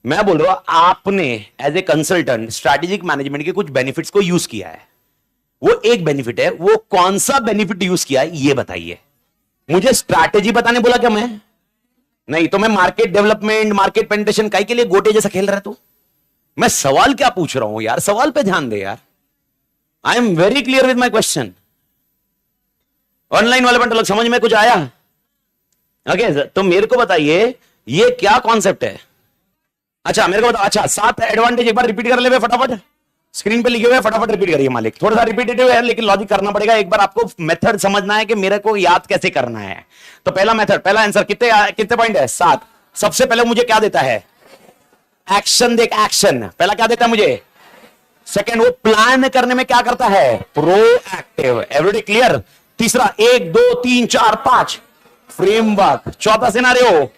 मैं बोल रहा हूं आपने as a consultant strategic management के कुछ बेनिफिट्स को यूज किया है। वो एक बेनिफिट है, वो कौन सा बेनिफिट यूज किया है ये बताइए। मुझे स्ट्रैटेजी बताने बोला क्या? मैं नहीं तो मैं मार्केट डेवलपमेंट, मार्केट पेनिट्रेशन काई के लिए गोटे जैसा खेल रहा तू? मैं सवाल क्या पूछ रहा हूं यार, सवाल पे ध्यान दे यार। I am very clear with my question. Online वाले बंटे लोग समझ में कुछ आया? ओके, तो मेरे को बताइए ये क्या कॉन्सेप्ट है? अच्छा मेरे को बताओ। अच्छा 7 एडवांटेज एक बार रिपीट कर ले फटाफट, स्क्रीन पे लिखे हुए फटाफट रिपीट करिए मालिक। थोड़ा सा रिपीटेटिव है लेकिन लॉजिक करना पड़ेगा। एक बार आपको मेथड समझना है कि मेरे को याद कैसे करना है। तो पहला मेथड, पहला आंसर, कितने पॉइंट है? 7। सबसे पहले मुझे क्या देता है? एक्शन। देख एक्शन, पहला क्या देता है मुझे? सेकंड, वो प्लान करने में क्या करता है? प्रोएक्टिव। Everybody clear? तीसरा 1 2 3 4 5 फ्रेमवर्क। चौथा scenario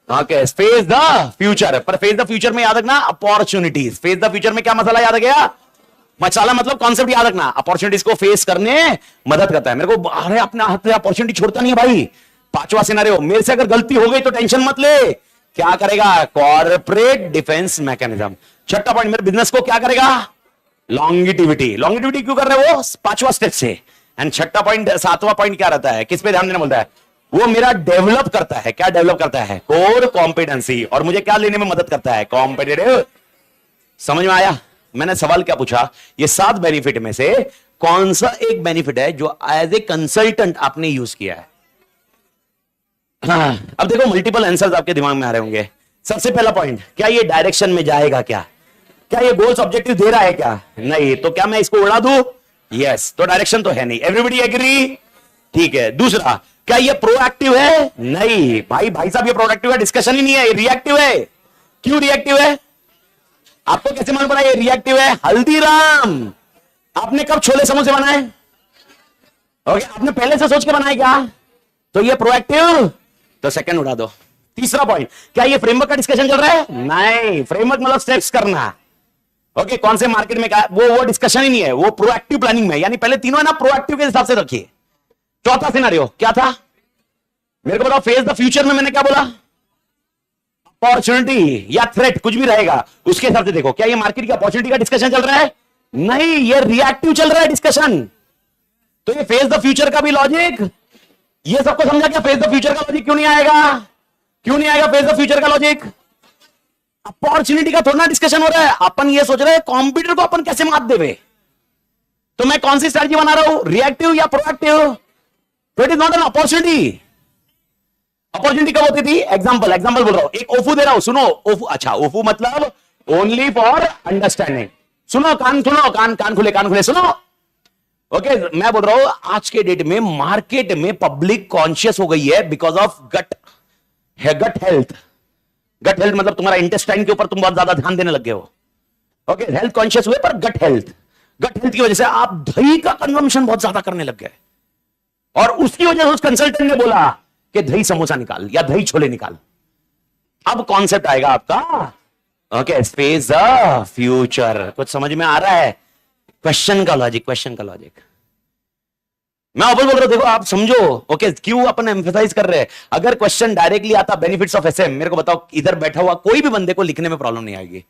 okay, face the future. पर फेस द फ्यूचर में याद रखना अपॉर्चुनिटीज। फेस द फ्यूचर में क्या मसाला याद रखेगा? मसाला मतलब कॉन्सेप्ट याद रखना, अपॉर्चुनिटीज को फेस करने मदद करता है। मेरे को अरे अपने हाथ से अपॉर्चुनिटी छोड़ता नहीं है भाई। 5वां सिनेरियो, मेरे से अगर गलती हो गई तो टेंशन मत ले, क्या करेगा? Corporate defence mechanism. 6वां पॉइंट, मेरे बिजनेस को क्या करेगा? लॉन्गिटिविटी। लॉन्गिटिविटी क्यों कर रहे हो? 5वां स्टेप से। एंड 6वां पॉइंट, 7वां पॉइंट क्या रहता है? किस पे ध्यान देना बोलता है? वो मेरा डेवलप करता है। क्या डेवलप करता है? Core competency. और मुझे क्या लेने में मदद करता है? कॉम्पिटिटिव। समझ में आया? मैंने सवाल क्या पूछा? ये 7 बेनिफिट में से कौन सा एक बेनिफिट है जो एज ए कंसल्टेंट आपने यूज किया है? हाँ, अब देखो मल्टीपल आंसर्स आपके दिमाग में आ रहे होंगे। सबसे पहला पॉइंट, क्या ये डायरेक्शन में जाएगा? क्या ये गोल्स ऑब्जेक्टिव दे रहा है? क्या नहीं? तो क्या मैं इसको उड़ा दूं? यस, तो डायरेक्शन तो है नहीं। Everybody agree? ठीक है। दूसरा, क्या ये प्रोएक्टिव है? नहीं भाई साहब, ये प्रोएक्टिव है, डिस्कशन ही नहीं है, ये रिएक्टिव है। क्यों रिएक्टिव है? आपको कैसे मालूम पड़ा ये रिएक्टिव है? हल्दीराम, आपने कब छोले समोसे बनाए? ओके, आपने पहले से सोच के बनाए क्या? तो ये प्रोएक्टिव, तो सेकंड उड़ा दो। तीसरा पॉइंट, क्या ये फ्रेमवर्क का डिस्कशन चल रहा है? नहीं, फ्रेमवर्क मतलब स्टेप्स करना। ओके, कौन से मार्केट में क्या, वो डिस्कशन ही नहीं है, वो प्रोएक्टिव प्लानिंग में। यानी पहले तीनों है ना, प्रोएक्टिव के हिसाब से रखिए। चौथा सिनेरियो क्या था? मेरे को बताओ, फेस द फ्यूचर में मैंने क्या बोला? अपॉर्चुनिटी या थ्रेट कुछ भी रहेगा उसके हिसाब से देखो। क्या ये मार्केट की अपॉर्चुनिटी का डिस्कशन चल रहा है? नहीं, ये रिएक्टिव चल रहा है डिस्कशन। तो ये फेस द फ्यूचर का भी लॉजिक, ये सबको समझा क्या? फेस द फ्यूचर का लॉजिक क्यों नहीं आएगा? क्यों नहीं आएगा फेस द फ्यूचर का लॉजिक? अपॉर्चुनिटी का थोड़ा ना डिस्कशन हो रहा है। अपन ये सोच रहे हैं कॉम्पिटिटर को अपन कैसे मात देवे। तो मैं कौन सी स्ट्रैटेजी बना रहा हूं, रिएक्टिव या प्रोएक्टिव? तो it is not an opportunity. Opportunity कब होती थी? एग्जांपल बोल रहा हूं, एक ओफू दे रहा हूं, सुनो। ओफू, अच्छा ओफू मतलब ओनली फॉर अंडरस्टैंडिंग। सुनो, कान खुले सुनो। ओके, मैं बोल रहा हूं आज के डेट में मार्केट में पब्लिक कॉन्शियस हो गई है because of gut health. Gut health मतलब तुम्हारा इंटेस्टाइन के ऊपर तुम बहुत ज्यादा ध्यान देने लगे हो। ओके, हेल्थ कॉन्शियस हुए, पर गट हेल्थ की वजह से आप दही का कंजम्पशन बहुत ज्यादा करने लग गए, और उसकी वजह से उस कंसल्टेंट ने बोला कि दही समोसा निकाल या दही छोले निकाल। अब कॉन्सेप्ट आएगा आपका, ओके, स्पेस द फ्यूचर। कुछ समझ में आ रहा है? क्वेश्चन का लॉजिक। मैं बोल रहा हूं, देखो आप समझो। ओके, क्यों अपन एम्फेसाइज कर रहे हैं? अगर क्वेश्चन डायरेक्टली आता बेनिफिट्स ऑफ एसएम, मेरे को बताओ, इधर बैठा हुआ कोई भी बंदे को लिखने में प्रॉब्लम नहीं आएगी।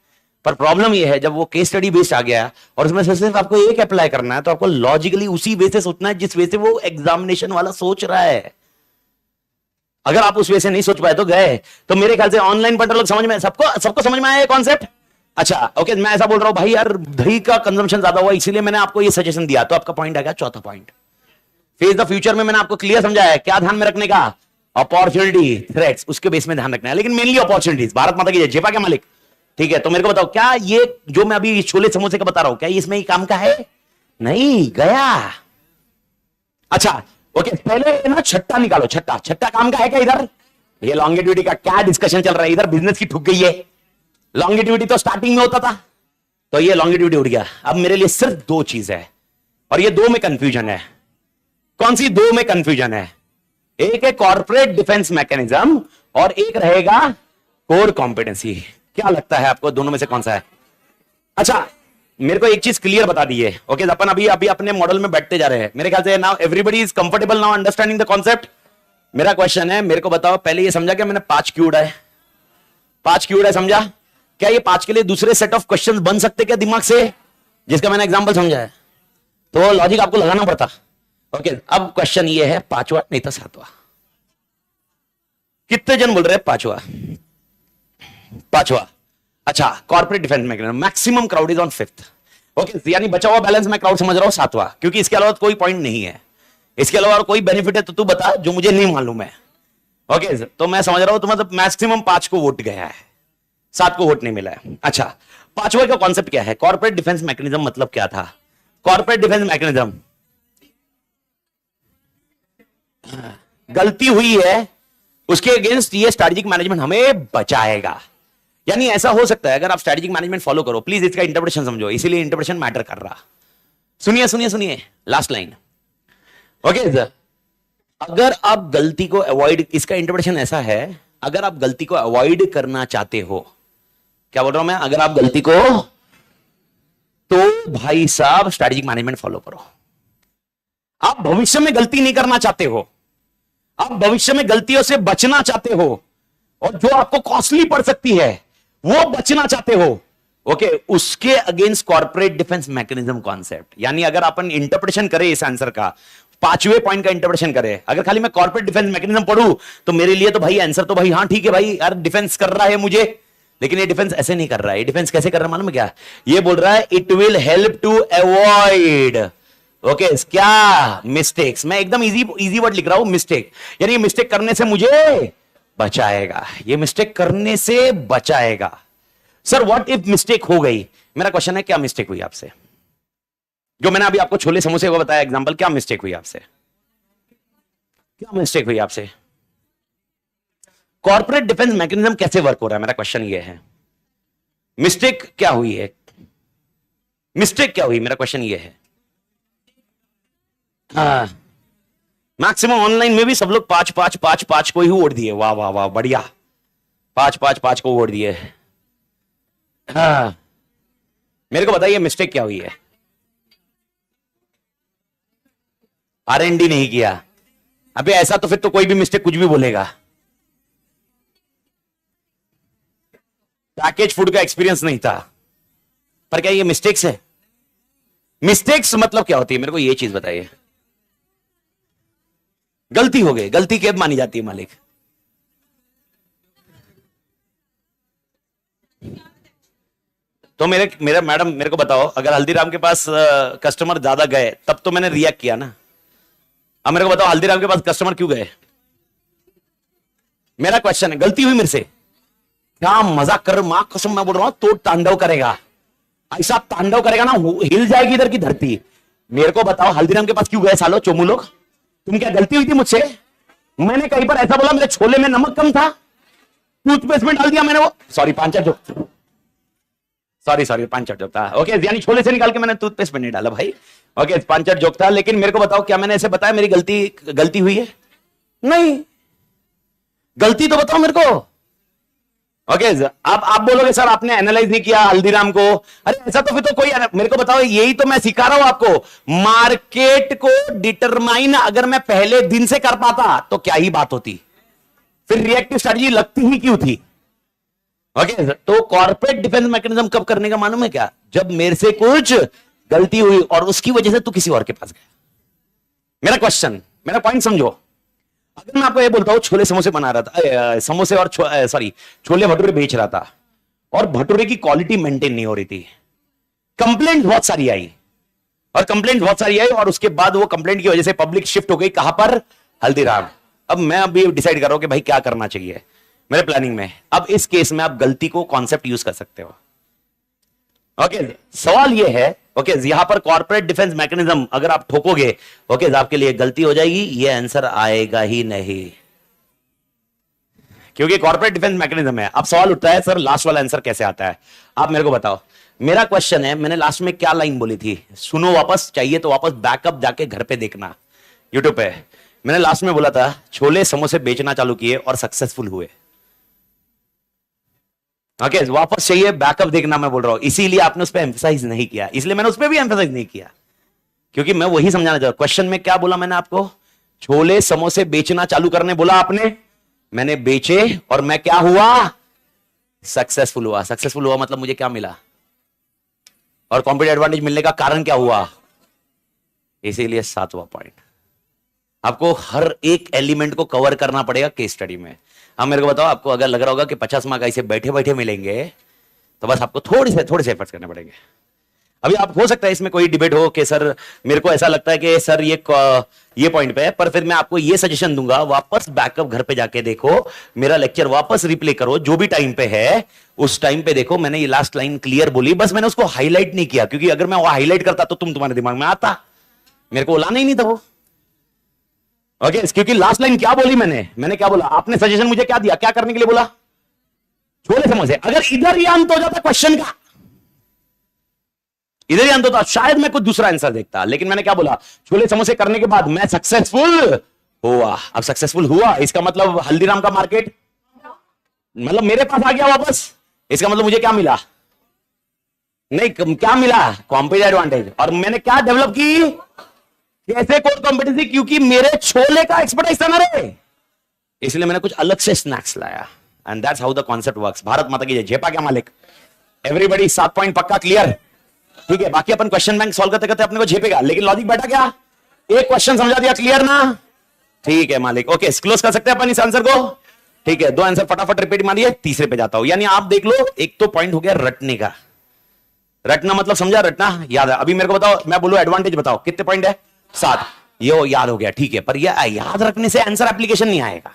पर प्रॉब्लम यह है जब वो केस स्टडी बेस्ड आ गया और उसमें से सिर्फ आपको एक अप्लाई करना है, तो आपको लॉजिकली उसी वे से सोचना है जिस वे से वो एग्जामिनेशन वाला सोच रहा है। अगर आप उस वे से नहीं सोच पाए तो गए। तो मेरे ख्याल से ऑनलाइन पढ़ लोग समझ में, सबको समझ में आया ये कॉन्सेप्ट? अच्छा, ओके, मैं ऐसा बोल रहा हूं भाई यार दही का कंजम्पशन ज्यादा हुआ, इसीलिए मैंने आपको ये सजेशन दिया। तो आपका पॉइंट आ गया चौथा पॉइंट, फेस द फ्यूचर में मैंने आपको क्लियर समझाया है क्या ध्यान में रखने का? अपॉर्चुनिटी, थ्रेट्स, उसके बेस में ध्यान रखना है, लेकिन मेनली अपॉर्चुनिटीज। भारत माता की जय, जेपा के मालिक। ठीक है, तो मेरे को बताओ, क्या ये जो मैं अभी छोले समोसे का बता रहा हूं, क्या इसमें ही काम का है? नहीं गया। अच्छा, ओके, पहले ना छट्टा निकालो। छट्टा काम का है क्या? इधर ये लॉन्गिट्यूडी का क्या डिस्कशन चल रहा है? इधर बिजनेस की ठुक गई है। लॉन्गिट्यूडी तो स्टार्टिंग में होता था, तो ये लॉन्गिट्यूडी उड़ गया। अब मेरे लिए सिर्फ दो चीज है, और ये दो में कंफ्यूजन है। कौन सी दो में कंफ्यूजन है? एक है कॉर्पोरेट डिफेंस मैकेनिज्म और एक रहेगा कोर कॉम्पिटेंसी। क्या लगता है आपको दोनों में से कौन सा है? अच्छा, मेरे को एक चीज क्लियर बता दी है। ओके, अपन अभी अपने मॉडल में बैठते जा रहे हैं। मेरे ख्याल से now everybody is comfortable now understanding the concept. मेरा क्वेश्चन है, मेरे को बताओ, पहले ये समझा क्या मैंने 5 क्यों उड़ाए? 5 क्यों उड़ाए समझा? क्या ये 5 के लिए दूसरे सेट ऑफ क्वेश्चंस बन सकते क्या दिमाग से, जिसका मैंने एग्जांपल समझा है? तो लॉजिक आपको लगाना पड़ता। ओके, अब क्वेश्चन ये है, 5वां नहीं था 7वां। कितने जन बोल रहे हैं 5वां? अच्छा, corporate defence mechanism, maximum crowd is on 5th। Okay, यानी बचा हुआ बैलेंस मैं क्राउड समझ रहा हूं 7वां, क्योंकि इसके अलावा कोई पॉइंट नहीं है। इसके अलावा और कोई बेनिफिट है तो तू बता जो मुझे नहीं मालूम है। ओके, तो मैं समझ रहा हूं तो मतलब मैक्सिमम 5 को वोट गया है, 7 को वोट नहीं मिला है। अच्छा, 5वां का कॉन्सेप्ट क्या है? कॉर्पोरेट डिफेंस मैकेनिज्म मतलब क्या था? कॉर्पोरेट डिफेंस मैकेनिज्म, गलती हुई है उसके अगेंस्ट ये स्ट्रेटेजिक मैनेजमेंट हमें बचाएगा। यानी ऐसा हो सकता है, अगर आप स्ट्रेटेजिक मैनेजमेंट फॉलो करो, प्लीज इसका इंटरप्रिटेशन समझो, इसीलिए इंटरप्रिटेशन मैटर कर रहा। सुनिए, लास्ट लाइन। ओके, अगर आप गलती को अवॉइड, इसका इंटरप्रिटेशन ऐसा है, अगर आप गलती को अवॉइड करना चाहते हो, क्या बोल रहा हूं मैं? अगर आप गलती को, तो भाई साहब स्ट्रेटेजिक मैनेजमेंट फॉलो करो। आप भविष्य में गलती नहीं करना चाहते हो, आप भविष्य में गलतियों से बचना चाहते हो, और जो आपको कॉस्टली पड़ सकती है वो बचना चाहते हो। ओके, उसके against corporate defence mechanism concept. यानी अगर अपन इंटरप्रिटेशन करें इस आंसर का, 5वें पॉइंट का इंटरप्रिटेशन करें, अगर खाली मैं कॉर्पोरेट डिफेंस मैकेनिज्म पढ़ूं तो मेरे लिए तो भाई आंसर तो भाई हाँ ठीक है भाई यार डिफेंस कर रहा है मुझे, लेकिन ये डिफेंस ऐसे नहीं कर रहा है। डिफेंस कैसे कर रहा है मालूम है क्या? ये बोल रहा है it will help to avoid, okay, क्या? मिस्टेक्स। मैं एकदम इजी वर्ड लिख रहा हूं, मिस्टेक। यानी मिस्टेक करने से मुझे बचाएगा, ये मिस्टेक करने से बचाएगा। सर व्हाट इफ मिस्टेक हो गई? मेरा क्वेश्चन है, क्या मिस्टेक हुई आपसे? जो मैंने अभी आपको छोले समोसे को बताया एग्जांपल, क्या मिस्टेक हुई आपसे? क्या मिस्टेक हुई आपसे? कॉर्पोरेट डिफेंस मैकेनिज्म कैसे वर्क हो रहा है? मेरा क्वेश्चन ये है, मिस्टेक क्या हुई है? मिस्टेक क्या हुई? मेरा क्वेश्चन ये है। मैक्सिमम ऑनलाइन में भी सब लोग 5 को ही वोट दिए। वाह वाह वाह, बढ़िया, 5 को वोट दिए। मेरे को बताइए मिस्टेक क्या हुई है? R&D नहीं किया। अबे ऐसा तो फिर तो कोई भी मिस्टेक कुछ भी बोलेगा। पैकेज फूड का एक्सपीरियंस नहीं था। पर क्या ये मिस्टेक्स है? मिस्टेक्स मतलब क्या होती है, मेरे को ये चीज बताइए। गलती हो गई, गलती कब मानी जाती है मालिक? तो मेरा मैडम मेरे को बताओ, अगर हल्दीराम के पास कस्टमर ज्यादा गए तब तो मैंने रिएक्ट किया ना। अब मेरे को बताओ हल्दीराम के पास कस्टमर क्यों गए? मेरा क्वेश्चन है, गलती हुई मेरे से? क्या मजाक कर, मां कसम मैं बोल रहा हूं, तो तांडव करेगा, ऐसा तांडव करेगा ना, हिल जाएगी इधर की धरती। मेरे को बताओ हल्दीराम के पास क्यों गए सालो चोमू लोग? तुम क्या गलती हुई थी मुझसे? मैंने कहीं पर ऐसा बोला मेरे छोले में नमक कम था, टूथपेस्ट में डाल दिया मैंने वो, सॉरी पांचट जो, सॉरी पांचट जोक था। ओके, यानी छोले से निकाल के मैंने टूथपेस्ट में नहीं डाला भाई। ओके, पांचट जोक था। लेकिन मेरे को बताओ क्या मैंने ऐसे बताया मेरी गलती हुई है? नहीं, गलती तो बताओ मेरे को। ओके, आप बोलोगे सर आपने एनालाइज नहीं किया हल्दीराम को। अरे ऐसा तो फिर तो कोई, मेरे को बताओ, यही तो मैं सिखा रहा हूं आपको, मार्केट को डिटरमाइन अगर मैं पहले दिन से कर पाता तो क्या ही बात होती, फिर रिएक्टिव स्ट्रेटजी लगती ही क्यों थी? ओके, तो कॉर्पोरेट डिफेंस मैकेनिज्म कब करने का मालूम है क्या? जब मेरे से कुछ गलती हुई और उसकी वजह से तू किसी और के पास गया। मेरा क्वेश्चन, मेरा पॉइंट समझो। अगर मैं आपको ये बोलता हूं छोले समोसे बना रहा था, समोसे और छोले भटूरे बेच रहा था और भटूरे की क्वालिटी मेंटेन नहीं हो रही थी, कंप्लेंट बहुत सारी आई और उसके बाद वो कंप्लेंट की वजह से पब्लिक शिफ्ट हो गई कहां पर? हल्दीराम। अब मैं अभी डिसाइड कर रहा हूं कि भाई क्या करना चाहिए मेरे प्लानिंग में। अब इस केस में आप गलती को कॉन्सेप्ट यूज कर सकते हो। ओके, सवाल ये है, ओके, यहां पर कॉर्पोरेट डिफेंस मैकेनिज्म अगर आप ठोकोगे, ओके, आपके लिए गलती हो जाएगी, ये आंसर आएगा ही नहीं, क्योंकि कॉर्पोरेट डिफेंस मैकेनिज्म है। अब सवाल उठता है सर लास्ट वाला आंसर कैसे आता है? आप मेरे को बताओ। मेरा क्वेश्चन है, मैंने लास्ट में क्या लाइन बोली थी? सुनो वापस, चाहिए तो वापस बैकअप जाके घर पे देखना यूट्यूब पे। मैंने लास्ट में बोला था छोले समोसे बेचना चालू किए और सक्सेसफुल हुए। ओके, वापस चाहिए बैकअप देखना, मैं बोल रहा हूं। इसीलिए आपने उस पर एम्फेसाइज नहीं किया, इसलिए मैंने उस पर भी एम्फेसाइज नहीं किया, क्योंकि मैं वही समझाना चाहता हूं। क्वेश्चन में क्या बोला मैंने आपको? छोले समोसे बेचना चालू करने बोला आपने, मैंने बेचे और मैं क्या हुआ? सक्सेसफुल हुआ। सक्सेसफुल हुआ मतलब मुझे क्या मिला? और कॉम्पिटिटिव एडवांटेज मिलने का कारण क्या हुआ? इसीलिए 7वां पॉइंट, आपको हर एक एलिमेंट को कवर करना पड़ेगा केस स्टडी में। अब मेरे को बताओ, आपको अगर लग रहा होगा कि 50 मार्क ऐसे बैठे बैठे मिलेंगे, तो बस आपको थोड़े से एफर्ट्स करने पड़ेंगे। अभी आप हो सकता है इसमें कोई डिबेट हो कि सर मेरे को ऐसा लगता है कि सर ये पॉइंट पे है, पर फिर मैं आपको ये सजेशन दूंगा, वापस बैकअप घर पे जाके देखो, मेरा लेक्चर वापस रिप्ले करो, जो भी टाइम पे है उस टाइम पे देखो। मैंने ये लास्ट लाइन क्लियर बोली, बस मैंने उसको हाईलाइट नहीं किया, क्योंकि अगर मैं वो हाईलाइट करता तो तुम्हारे दिमाग में आता, मेरे को लाना ही नहीं था वो। ओके, क्योंकि लास्ट लाइन क्या बोली मैंने क्या बोला? आपने सजेशन मुझे क्या दिया, क्या करने के लिए बोला? छोले समोसे। अगर इधर ही अंत हो जाता क्वेश्चन का, इधर ही अंत होता, शायद मैं कुछ दूसरा आंसर देखता, लेकिन मैंने क्या बोला? छोले समोसे करने के बाद मैं सक्सेसफुल हुआ। अब सक्सेसफुल हुआ इसका मतलब हल्दीराम का मार्केट मतलब मेरे पास आ गया वापस, इसका मतलब मुझे क्या मिला? नहीं, क्या मिला? Competitive advantage. और मैंने क्या डेवलप की? कैसे कोर कॉम्पिटेंसी? क्योंकि मेरे छोले का एक्सपर्टाइज था ना रे, इसलिए मैंने कुछ अलग से स्नैक्स लाया। And that's how the concept works. Bharat माता की जय। झेपा क्या मालिक? एवरीबॉडी 7 पॉइंट पक्का क्लियर? ठीक है, बाकी अपन क्वेश्चन बैंक सॉल्व करते करते अपने को झेपेगा, लेकिन लॉजिक बैठा क्या? एक क्वेश्चन समझा दिया, क्लियर ना? ठीक है मालिक। ओके, क्लोज कर सकते हैं अपन इस आंसर को। ठीक है, 2 आंसर फटाफट रिपीट मारिए, तीसरे पे जाता हूं। यानी आप देख लो, एक तो पॉइंट हो गया रटने का। रटना मतलब समझा, रटना याद है। अभी मेरे को बताओ, मैं बोलूं एडवांटेज बताओ, कितने पॉइंट है? 7। ये याद हो गया, ठीक है। पर यह याद रखने से आंसर एप्लीकेशन नहीं आएगा।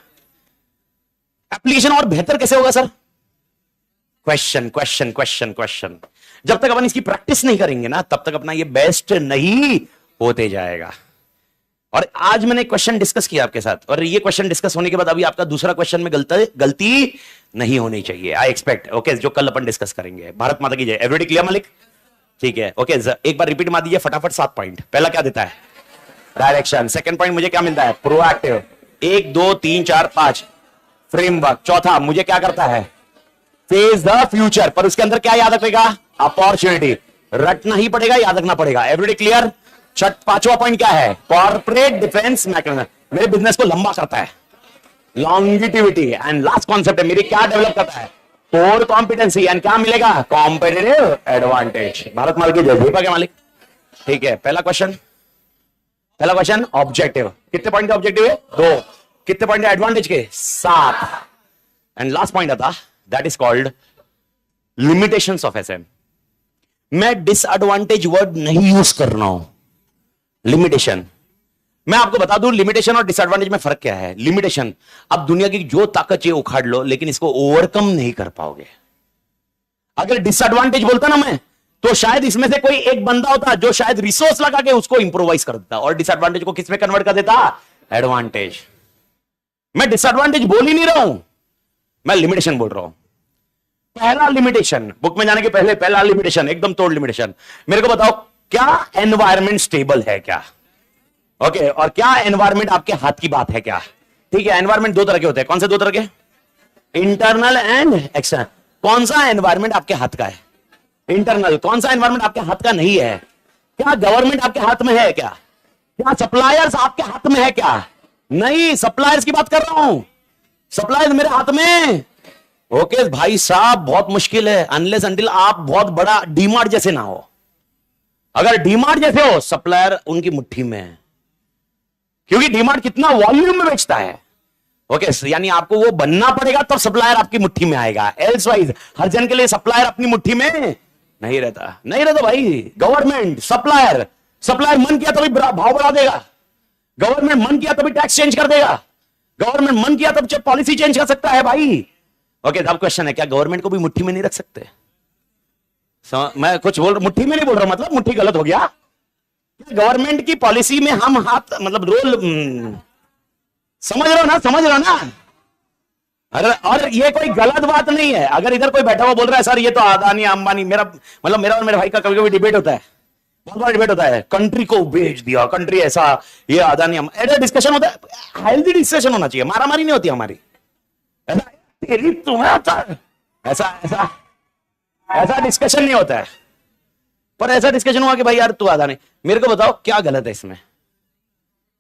एप्लीकेशन और बेहतर कैसे होगा sir? Question question question question. जब तक अपन इसकी प्रैक्टिस नहीं करेंगे ना, तब तक अपना ये बेस्ट नहीं होते जाएगा। और आज मैंने क्वेश्चन डिस्कस किया आपके साथ, और ये क्वेश्चन डिस्कस होने के बाद अभी आपका दूसरा क्वेश्चन में गलती नहीं होनी चाहिए, आई एक्सपेक्ट। ओके, जो कल अपन डिस्कस करेंगे। भारत माता की जय। एवरीबॉडी क्लियर मालिक? ठीक है, ओके, एक बार रिपीट मार दीजिए फटाफट। 7 पॉइंट। पहला क्या देता है? डायरेक्शन। सेकंड पॉइंट मुझे क्या मिलता है? प्रोएक्टिव। 1 2 3 4 5 फ्रेमवर्क। चौथा मुझे क्या करता है? Face the future. पर उसके अंदर क्या याद रखेगा? अपॉर्चुनिटी। रटना ही पड़ेगा, याद रखना पड़ेगा। Everybody clear? 5वां पॉइंट क्या है? Corporate defence mechanism. मेरे बिजनेस को लंबा करता है, लॉन्गिटिविटी। एंड लास्ट कॉन्सेप्ट है मेरी क्या डेवलप करता है? कोर कॉम्पिटेंसी एंड क्या मिलेगा, कॉम्पिटिटिव एडवांटेज। भारत माल की जय, दीपक है मालिक। ठीक है, पहला क्वेश्चन ऑब्जेक्टिव, कितने पॉइंट का ऑब्जेक्टिव है, 2। कितने पॉइंट है एडवांटेज के, 7। एंड लास्ट पॉइंट आता, that is called limitations of SM. मैं डिसएडवांटेज वर्ड नहीं यूज कर रहा हूं, लिमिटेशन। मैं आपको बता दूं लिमिटेशन और डिसएडवांटेज में फर्क क्या है। लिमिटेशन, अब दुनिया की जो ताकत चाहिए उखाड़ लो, लेकिन इसको ओवरकम नहीं कर पाओगे। अगर डिसएडवांटेज बोलता ना मैं, तो शायद इसमें से कोई एक बंदा होता जो शायद रिसोर्स लगा के उसको इंप्रोवाइज कर देता, और डिसएडवांटेज को किस में कन्वर्ट कर देता, एडवांटेज। मैं डिसएडवांटेज बोल ही नहीं रहा हूं, मैं लिमिटेशन बोल रहा हूं। पहला लिमिटेशन, बुक में जाने के पहले पहला लिमिटेशन, एकदम तोड़ लिमिटेशन। मेरे को बताओ, क्या एनवायरमेंट स्टेबल है क्या, ओके और क्या एनवायरमेंट आपके हाथ की बात है क्या। ठीक है, एनवायरमेंट 2 तरह के होते हैं, कौन से 2 तरह के, इंटरनल एंड एक्सटर्नल। कौन सा एनवायरमेंट आपके हाथ का है, इंटरनल। कौन सा एनवायरमेंट आपके हाथ का नहीं है, क्या गवर्नमेंट आपके हाथ में है क्या, क्या सप्लायर्स आपके हाथ में है क्या, नहीं, सप्लायर्स की बात कर रहा हूं, सप्लायर्स मेरे हाथ में। ओके भाई साहब, बहुत मुश्किल है अनलेस अंटिल आप बहुत बड़ा डीमार्ट जैसे ना हो। अगर डीमार्ट जैसे हो, सप्लायर उनकी मुट्ठी में है, क्योंकि डीमार्ट कितना वॉल्यूम में बेचता है। ओके यानी आपको वो बनना पड़ेगा तब सप्लायर आपकी मुट्ठी में आएगा, एल्स वाइज हर जन के लिए सप्लायर अपनी मुट्ठी में नहीं रहता, नहीं रहता भाई। गवर्नमेंट सप्लायर, सप्लायर मन किया तभी भाव बढ़ा देगा, गवर्नमेंट मन किया तभी टैक्स चेंज कर देगा, गवर्नमेंट मन किया तब पॉलिसी चेंज कर सकता है भाई। ओके अब क्वेश्चन है, क्या गवर्नमेंट को भी मुट्ठी में नहीं रख सकते। मैं कुछ मुट्ठी में नहीं बोल रहा, मतलब मुट्ठी गलत हो गया। गवर्नमेंट की पॉलिसी में हम हाथ, मतलब रोल, समझ रहे हो ना। अरे और ये कोई गलत बात नहीं है। अगर इधर कोई बैठा हुआ बोल रहा है सर ये तो अदानी अंबानी, मेरा और मेरे भाई का कभी कभी डिबेट होता है, बहुत बड़ा डिबेट होता है, कंट्री को बेच दिया, कंट्री ऐसा, ये अदानी ऐसा डिस्कशन होता है। हेल्दी डिस्कशन होना चाहिए, मारामारी नहीं होती हमारी। ऐसा तेरी तुम्हें ऐसा ऐसा ऐसा डिस्कशन नहीं होता है। पर ऐसा डिस्कशन हुआ कि भाई यार तू अदानी, मेरे को बताओ क्या गलत है इसमें।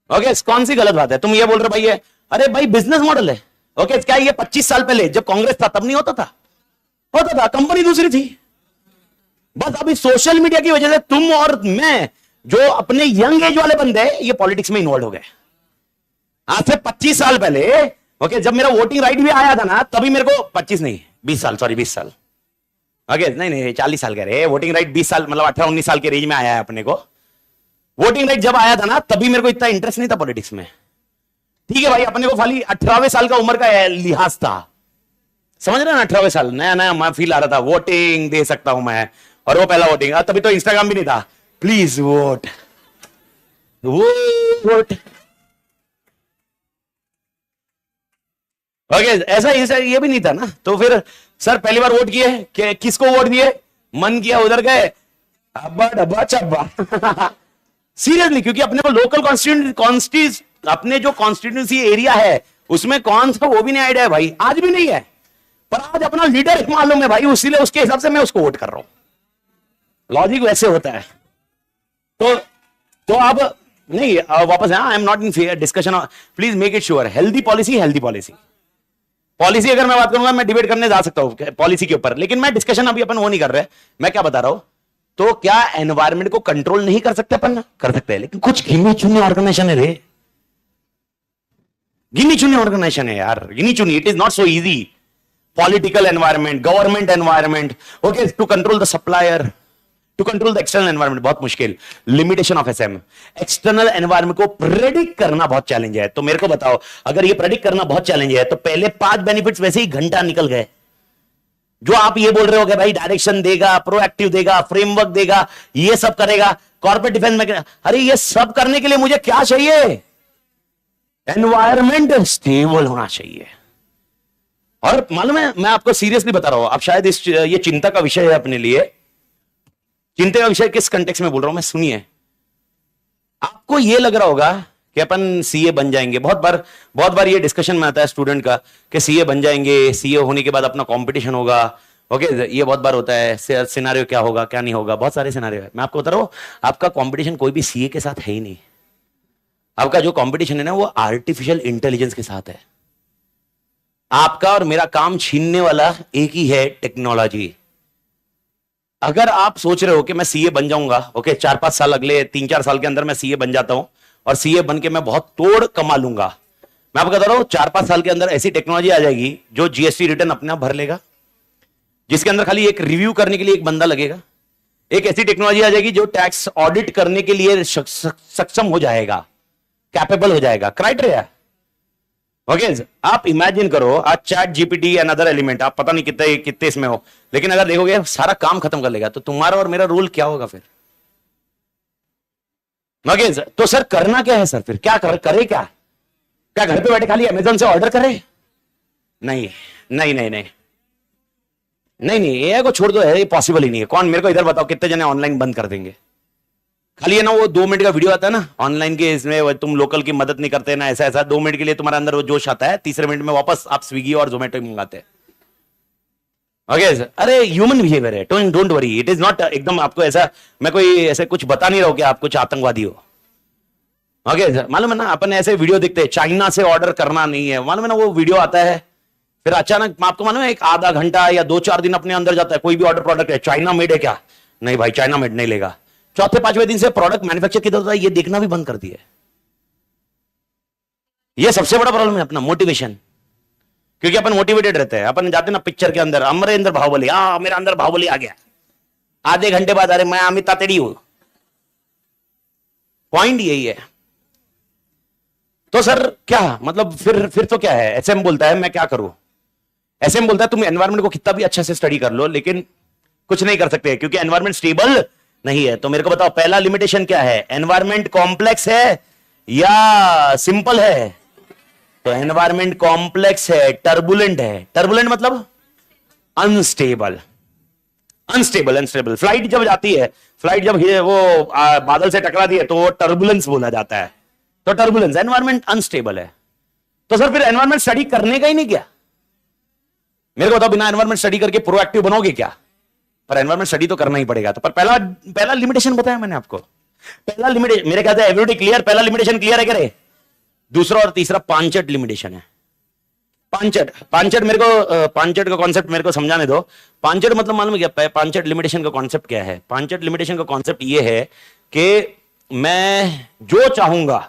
ओके कौन सी गलत बात है, तुम ये बोल रहे भाई ये, अरे भाई बिजनेस मॉडल है। ओके क्या ये 25 साल पहले जब कांग्रेस था तब नहीं होता था, होता था, कंपनी दूसरी थी। बस अभी सोशल मीडिया की वजह से तुम और मैं, जो अपने यंग एज वाले बंदे हैं, ये पॉलिटिक्स में इन्वॉल्व हो गए। आज से 25 साल पहले, ओके जब मेरा वोटिंग राइट भी आया था ना, तभी मेरे को 25 नहीं 20 साल, सॉरी 20 साल, ओके नहीं 40 साल कह रहे, वोटिंग राइट 20 साल मतलब 18-19 साल के रेंज में आया है अपने को। वोटिंग राइट जब आया था ना, तभी मेरे को इतना इंटरेस्ट नहीं था पॉलिटिक्स में। ठीक है भाई, अपने को खाली 18वें साल का उम्र का लिहाज था, समझ रहे ना, 18वें साल नया नया मैं फील आ रहा था, वोटिंग दे सकता हूं मैं, और वो पहला वोटिंग। तभी तो इंस्टाग्राम भी नहीं था, प्लीज वोट वोट। ओके ऐसा ये भी नहीं था ना। तो फिर सर पहली बार वोट किए, किसको वोट दिए, मन किया उधर गए, अब्बा डब्बा चब्बा। सीरियसली, क्योंकि अपने को लोकल अपने जो कॉन्स्टिट्यूंसी एरिया है उसमें कौन सा, वो भी नहीं आइडिया है भाई, आज भी नहीं है। पर आज अपना लीडर मालूम है भाई, इसीलिए उसके हिसाब से मैं उसको वोट कर रहा हूं। लॉजिक वैसे होता है। तो अब नहीं वापस आई am not in discussion, please make it sure, healthy policy अगर मैं बात करूंगा, मैं डिबेट करने जा सकता हूं पॉलिसी के ऊपर, लेकिन मैं डिस्कशन अभी अपन वो नहीं कर रहे। मैं क्या बता रहा हूं, तो क्या एनवायरमेंट को कंट्रोल नहीं कर सकते अपन, कर सकते हैं, लेकिन कुछ गिनी चुनी ऑर्गेनाइजेशन है रे, गिनी चुनी ऑर्गेनाइजेशन है यार, गिनी चुनी। It is not so easy. Political environment, government environment, okay to control the supplier, to control the external environment, बहुत मुश्किल। Limitation of SM, external environment को प्रेडिक्ट करना बहुत चैलेंज है। तो मेरे को बताओ, अगर ये प्रेडिक्ट करना बहुत चैलेंज है, तो पहले 5 बेनिफिट्स वैसे ही घंटा निकल गए। जो आप ये बोल रहे हो कि भाई डायरेक्शन देगा, प्रोएक्टिव देगा, फ्रेमवर्क देगा, ये सब करेगा, कॉर्पोरेट डिफेंस में, अरे ये सब करने के लिए मुझे क्या चाहिए, एनवायरमेंट स्टेबल होना चाहिए। और मालूम है, मैं आपको सीरियसली बता रहा हूं, अब शायद ये चिंता का विषय है अपने लिए। चिंता का विषय किस कंटेक्स्ट में बोल रहा हूं मैं, सुनिए। आपको ये लग रहा होगा कि अपन सीए बन जाएंगे, बहुत बार ये डिस्कशन में आता है स्टूडेंट का कि सीए बन जाएंगे, सीए होने के बाद अपना कंपटीशन होगा। ओके ये बहुत बार होता है, सिनेरियो क्या होगा क्या नहीं होगा, बहुत सारे सिनेरियो है। मैं आपको बता रहा हूं, आपका कंपटीशन कोई भी सीए के साथ है ही नहीं। आपका जो कंपटीशन है ना, वो आर्टिफिशियल इंटेलिजेंस के साथ है। आपका और मेरा काम छीनने वाला एक ही है, टेक्नोलॉजी। अगर आप सोच रहे हो कि मैं सीए बन जाऊंगा, ओके, 4-5 साल, अगले 3-4 साल के अंदर मैं सीए बन जाता हूं और सीए बन के मैं बहुत तोड़ कमा लूंगा, मैं आपको बता रहा हूं 4-5 साल के अंदर ऐसी टेक्नोलॉजी आ जाएगी जो जीएसटी रिटर्न अपने आप भर लेगा, जिसके अंदर खाली एक रिव्यू करने के लिए एक बंदा लगेगा। एक ऐसी टेक्नोलॉजी आ जाएगी जो टैक्स ऑडिट करने के लिए सक्षम हो जाएगा, कैपेबल हो जाएगा, क्राइटेरिया। ओके, आप इमेजिन करो आज chat GPT and other element, आप पता नहीं कितने कितने इसमें हो, लेकिन अगर देखोगे सारा काम खत्म कर लेगा, तो तुम्हारा और मेरा रोल क्या होगा फिर? ओके, तो सर करना क्या है सर? फिर क्या करे क्या घर पे बैठे खाली अमेजन से ऑर्डर करे? नहीं नहीं नहीं नहीं नहीं नहीं, ये को छोड़ दो, है ये पॉसिबल ही नहीं है। कौन, मेरे को इधर बताओ कितने जने ऑनलाइन बंद कर देंगे? खाली है ना वो 2 मिनट का वीडियो आता है ना ऑनलाइन के, इसमें तुम लोकल की मदद नहीं करते ना, ऐसा ऐसा 2 मिनट के लिए तुम्हारे अंदर वो जोश आता है, तीसरे मिनट में वापस आप स्विगी और जोमेटो मंगाते हैं। ओके सर, अरे ह्यूमन बिहेवियर है, don't worry, it is not एकदम आपको ऐसा, मैं कोई ऐसे कुछ बता नहीं रहा हूं कि आप कुछ आतंकवादी हो। ओके सर, मालूम है ना अपन ऐसे वीडियो देखते हैं, चाइना से ऑर्डर करना नहीं है, मालूम है ना, वो वीडियो आता है, फिर अचानक आपको मालूम है 1-आधा घंटा या 2-4 दिन अपने अंदर जाता है, कोई भी ऑर्डर प्रोडक्ट है चाइना मेड है क्या? नहीं भाई, चाइना मेड नहीं लेगा। 4-5वें दिन से प्रोडक्ट मैन्युफैक्चर किधर होता है ये देखना भी बंद कर दिया। ये सबसे बड़ा प्रॉब्लम है अपना, मोटिवेशन। क्योंकि अपन मोटिवेटेड रहते हैं, अपन जाते ना पिक्चर के अंदर, अमरेंद्र बाहुबली, मेरा अंदर बाहुबली आ गया, आधे घंटे बाद अरे मैं अमित तातेड़ी हूं। पॉइंट यही है। तो सर क्या मतलब फिर तो क्या है? एसएम बोलता है मैं क्या करूं? एसएम बोलता है तुम एनवायरमेंट को कितना भी अच्छे से स्टडी कर लो, लेकिन कुछ नहीं कर सकते क्योंकि एनवायरमेंट स्टेबल नहीं है। तो मेरे को बताओ पहला लिमिटेशन क्या है? एनवायरमेंट कॉम्प्लेक्स है या सिंपल है? तो एनवायरमेंट कॉम्प्लेक्स है, टर्बुलेंट है। टर्बुलेंट मतलब अनस्टेबल, अनस्टेबल अनस्टेबल। फ्लाइट जब जाती है, फ्लाइट जब वो बादल से टकराती है तो वो टर्बुलेंस बोला जाता है। तो टर्बुलेंस, एनवायरमेंट अनस्टेबल है। तो सर फिर एनवायरमेंट स्टडी करने का ही नहीं क्या? मेरे को बताओ बिना एनवायरमेंट स्टडी करके प्रोएक्टिव बनोगे क्या? पर एनवायरमेंट स्टडी तो करना ही पड़ेगा। तो पर पहला लिमिटेशन बताया मैंने आपको, पहला लिमिटेशन मेरे ख्याल से एवरीबॉडी क्लियर, पहला लिमिटेशन क्लियर है करे? दूसरा और तीसरा पांचट लिमिटेशन है। पांचट मेरे को पांचट का कॉन्सेप्ट मेरे को समझाने दो। पांचट मतलब मालूम है क्या? पांचट लिमिटेशन का कॉन्सेप्ट क्या है? पांचट लिमिटेशन का कॉन्सेप्ट ये है कि मैं जो चाहूंगा,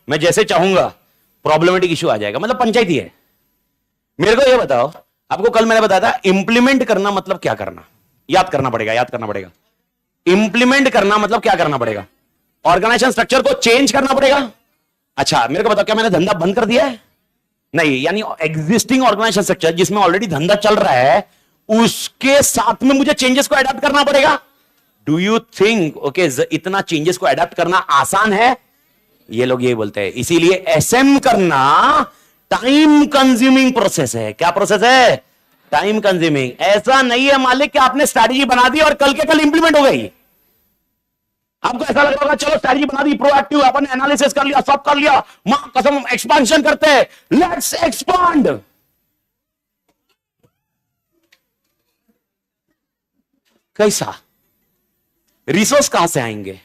मैं जैसे चाहूंगा, प्रॉब्लमेटिक इश्यू आ जाएगा, मतलब पंचायती है। मेरे को ये बताओ, आपको कल मैंने बताया था इंप्लीमेंट करना मतलब क्या करना, याद करना पड़ेगा, याद करना पड़ेगा। इंप्लीमेंट करना मतलब क्या करना पड़ेगा? ऑर्गेनाइजेशन स्ट्रक्चर को चेंज करना पड़ेगा। अच्छा मेरे को बताओ क्या मैंने धंधा बंद कर दिया है? नहीं, यानी एग्जिस्टिंग ऑर्गेनाइजेशन स्ट्रक्चर जिसमें ऑलरेडी धंधा चल रहा है उसके साथ में मुझे चेंजेस को अडॉप्ट करना पड़ेगा। डू यू थिंक ओके इतना चेंजेस को अडॉप्ट करना आसान है? ये लोग यही बोलते हैं। इसीलिए एसएम करना टाइम कंज्यूमिंग प्रोसेस है। क्या प्रोसेस है? Time consuming. ऐसा नहीं है मालिक कि आपने स्ट्रैटेजी बना दी और कल के कल इंप्लीमेंट हो गई। आपको ऐसा लग रहा होगा चलो स्ट्रैटेजी बना दी, प्रोएक्टिव, अपन ने एनालिसिस कर लिया, सब कर लिया, मां कसम एक्सपांशन करते हैं, लेट्स एक्सपांड। कैसा? रिसोर्स कहां से आएंगे?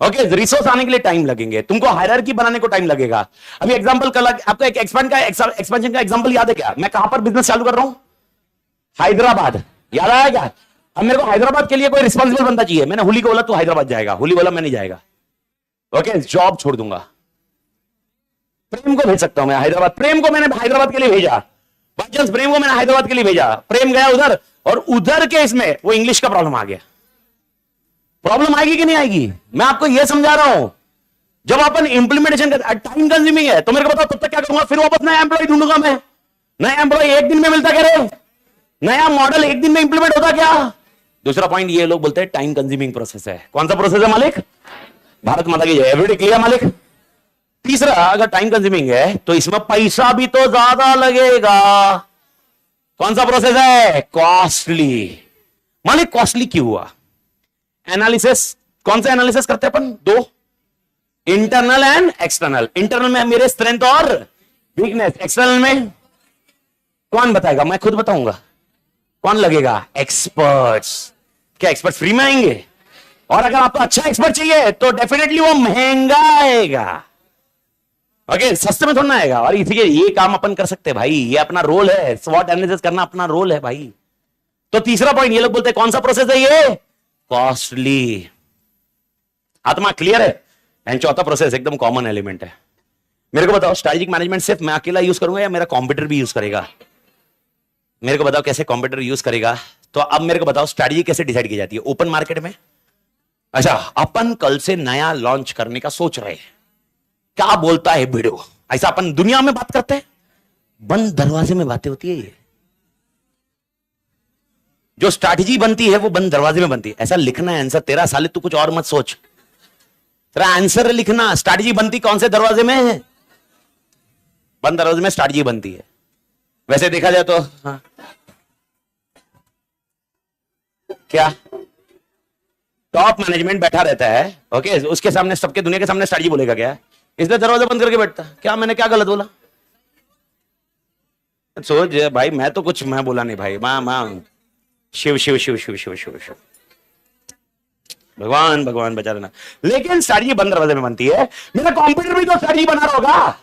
ओके, रिसोर्स आने के लिए टाइम लगेंगे, तुमको हायरार्की बनाने को टाइम लगेगा। अभी एग्जांपल कल आपको एक एक्सपेंशन का एग्जांपल याद है क्या? मैं कहां पर बिजनेस चालू कर रहा हूं? हैदराबाद। याद आया क्या? अब मेरे को हैदराबाद के लिए कोई रिस्पॉन्सिबल बंदा चाहिए। मैंने हुली को बोला तू हैदराबाद जाएगा, हुली बोला मैं नहीं जाएगा। ओके, जॉब छोड़ दूंगा। प्रेम को भेज सकता हूं मैं हैदराबाद, प्रेम को मैंने हैदराबाद के लिए भेजा, बाई चांस प्रेम को मैंने हैदराबाद के लिए भेजा, प्रेम गया उधर, और उधर के इसमें वो इंग्लिश का प्रॉब्लम आ गया। प्रॉब्लम आएगी कि नहीं आएगी? मैं आपको यह समझा रहा हूं। जब अपन इंप्लीमेंटेशन करते, टाइम कंज्यूमिंग है, तो मेरे को बताओ तब तक क्या करूंगा? फिर वापस नया एम्प्लॉय ढूंढूंगा मैं। नया एम्प्लॉय एक दिन में मिलता क्या रे? नया मॉडल एक दिन में इंप्लीमेंट होता क्या? दूसरा पॉइंट ये लोग बोलते हैं टाइम कंज्यूमिंग प्रोसेस है। कौन सा प्रोसेस है मालिक? भारत माता की जय, एवरीडे क्लियर मालिक। तीसरा, अगर टाइम कंज्यूमिंग है तो इसमें पैसा भी तो ज्यादा लगेगा। कौन सा प्रोसेस है? कॉस्टली। मालिक कॉस्टली क्यों हुआ? एनालिसिस, कौन सा एनालिसिस करते हैं अपन? 2, इंटरनल एंड एक्सटर्नल। इंटरनल में मेरे स्ट्रेंथ और वीकनेस, एक्सटर्नल में कौन बताएगा? मैं खुद बताऊंगा। कौन लगेगा? एक्सपर्ट्स। क्या एक्सपर्ट फ्री में आएंगे? और अगर आपको अच्छा एक्सपर्ट चाहिए तो डेफिनेटली वो महंगा आएगा। ओके सस्ते में थोड़ा ना आएगा। और इसी ये काम अपन कर सकते हैं भाई, ये अपना रोल है, स्वॉट एनालिसिस करना अपना रोल है भाई। तो तीसरा पॉइंट ये लोग बोलते हैं कौन सा प्रोसेस है ये, कॉस्टली। आत्मा क्लियर है। एंड चौथा प्रोसेस एकदम कॉमन एलिमेंट है। मेरे को बताओ स्ट्रेटेजिक मैनेजमेंट सिर्फ मैं अकेला यूज करूंगा या मेरा कॉम्पिटिटर भी यूज करेगा? मेरे को बताओ कैसे कॉम्पिटिटर यूज करेगा। तो अब मेरे को बताओ स्ट्रेटेजी कैसे डिसाइड की जाती है ओपन मार्केट में। अच्छा अपन कल से नया लॉन्च करने का सोच रहे हैं, क्या बोलता है वीडियो, ऐसा अपन दुनिया में बात करते हैं, बंद दरवाजे में बातें होती है। ये जो स्ट्रैटेजी बनती है वो बंद दरवाजे में बनती है। ऐसा लिखना है आंसर तेरा, साले तू कुछ और मत सोच, तेरा आंसर लिखना। स्ट्रैटेजी बनती कौन से दरवाजे में है? बंद दरवाजे में स्ट्रैटेजी बनती है। वैसे देखा जाए तो हाँ। क्या टॉप मैनेजमेंट बैठा रहता है, ओके, उसके सामने सबके दुनिया के सामने स्ट्रैटेजी बोलेगा क्या? इसलिए दरवाजा बंद करके बैठता। क्या मैंने क्या गलत बोला? सोच भाई, मैं तो कुछ मैं बोला नहीं भाई। मां शिव शिव शिव शिव शिव शिव शिव भगवान भगवान बचा लेना। लेकिन स्ट्रैटेजी बंद दरवाजे में बनती है। मेरा कॉम्पिटिटर भी तो स्ट्रैटेजी बना रहा होगा,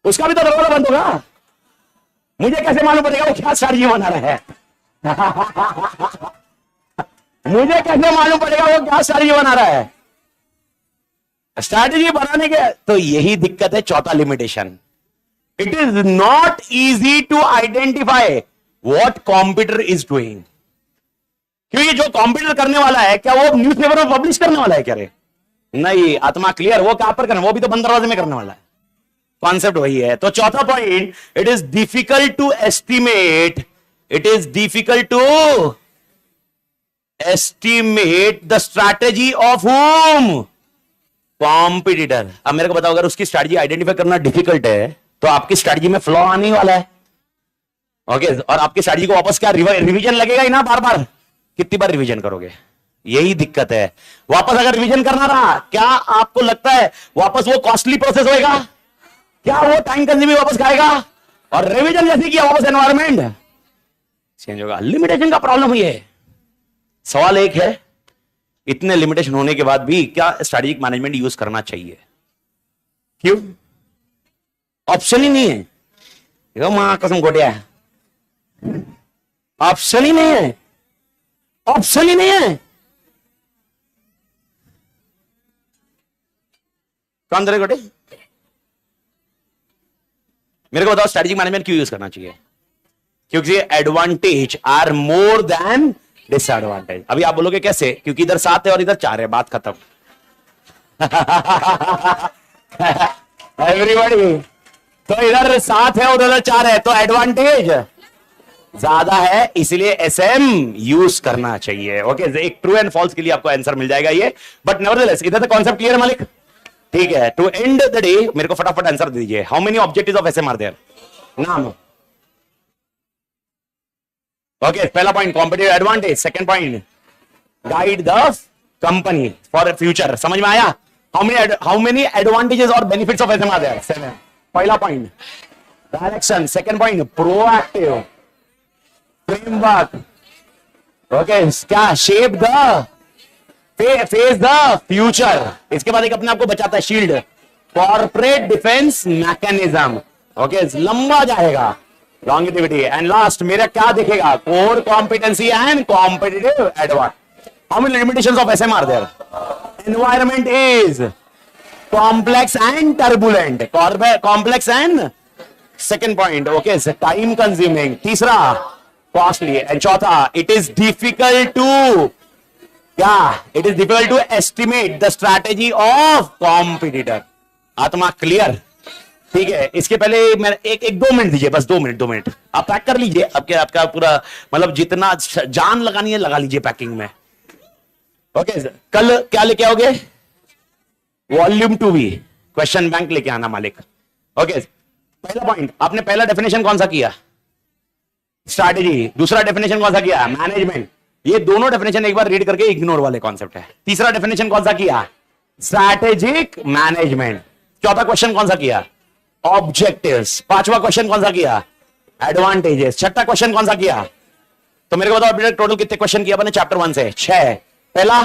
उसका भी तो दरवाजा बंद होगा। मुझे कैसे मालूम पड़ेगा वो क्या स्ट्रैटेजी बना रहा है? मुझे कैसे मालूम पड़ेगा वो क्या स्ट्रैटेजी बना रहा है? स्ट्रैटेजी बनाने के तो यही दिक्कत है। चौथा limitation, it is not easy to identify what competitor is doing. क्योंकि जो कॉम्पिटिटर करने वाला है क्या वो न्यूज़पेपर में पब्लिश करने वाला है क्या रे? नहीं, आत्मा क्लियर, वो क्या पर करना, वो भी तो बंद दरवाजे में करने वाला है। कॉन्सेप्ट वही है। तो चौथा point, it is difficult to estimate, it is difficult to estimate the strategy of home competitor. अब मेरे को बताओ, अगर उसकी स्ट्रैटेजी आइडेंटिफाई करना डिफिकल्ट है तो आपकी स्ट्रैटेजी में फ्लॉ आने वाला है। ओके, और आपकी स्ट्रैटेजी को वापस क्या रिवीजन लगेगा ही ना, बार बार। कितनी बार रिवीजन करोगे? यही दिक्कत है। वापस अगर रिवीजन करना रहा, क्या आपको लगता है वापस वो कॉस्टली प्रोसेस होएगा? क्या वो टाइम कंज्यूमिंग वापस खाएगा? और रिवीजन जैसे किया वापस एनवायरमेंट चेंज होगा। लिमिटेशन का प्रॉब्लम ही है। सवाल एक है, इतने लिमिटेशन होने के बाद भी क्या स्ट्रैटेजिक मैनेजमेंट यूज करना चाहिए? क्यों? ऑप्शन ही नहीं है। मां कसम गोटिया, ऑप्शन ही नहीं है, ऑप्शन ही नहीं है। कौन दे गोटे? मेरे को बताओ स्ट्रैटेजिक मैनेजमेंट क्यों यूज करना चाहिए? क्योंकि advantage are more than disadvantage. अभी आप बोलोगे कैसे? क्योंकि इधर 7 है और इधर 4 है, बात खत्म। एवरीबॉडी, तो इधर 7 है उधर 4 है, तो एडवांटेज ज्यादा है, इसलिए एसएम यूज करना चाहिए। ओके, एक ट्रू एंड फॉल्स के लिए आपको आंसर मिल जाएगा ये, बट नेवरदलेस इधर तक कॉन्सेप्ट क्लियर है मालिक? ठीक है, टू एंड द डे मेरे को फटाफट आंसर दीजिए। How many objectives of SM are there? नाम। ओके, पहला point competitive advantage, second point guide the company for future. समझ में आया? हाउ मेनी एडवांटेजेस और benefits of SM are there? 7। पहला point direction, second point proactive framework, okay, क्या shape the face the future. इसके बाद एक अपने आप को बचाता है shield, corporate defence mechanism. Okay, लंबा जाएगा, लॉन्गिटिविटी। एंड लास्ट मेरा क्या दिखेगा? Core competency and competitive advantage. How many limitations of SM are there? Environment is complex and turbulent, complex and second point, okay, time consuming. तीसरा costly, and चौथा it is difficult to क्या? It is difficult to estimate the strategy of competitor. आत्मा clear? ठीक है, इसके पहले मैं एक 2 मिनट दीजिए, बस 2 मिनट आप पैक कर लीजिए। आपका पूरा मतलब जितना जान लगानी है लगा लीजिए पैकिंग में। ओके, कल क्या लेके आओगे? वॉल्यूम 2 भी क्वेश्चन बैंक लेके आना मालिक। ओके, पहला पॉइंट, आपने पहला डेफिनेशन कौन सा किया? स्ट्रैटेजी। दूसरा डेफिनेशन कौन सा किया? मैनेजमेंट। ये दोनों डेफिनेशन एक बार रीड करके इग्नोर वाले कॉन्सेप्ट है। तीसरा डेफिनेशन कौन सा किया? Strategic management. चौथा क्वेश्चन कौन सा किया? ऑब्जेक्टिव्स। पांचवा क्वेश्चन कौन सा किया? एडवांटेजेस। छठा क्वेश्चन कौन सा किया? तो मेरे को बताओ टोटल कितने क्वेश्चन किया मैंने चैप्टर 1 से? 6। पहला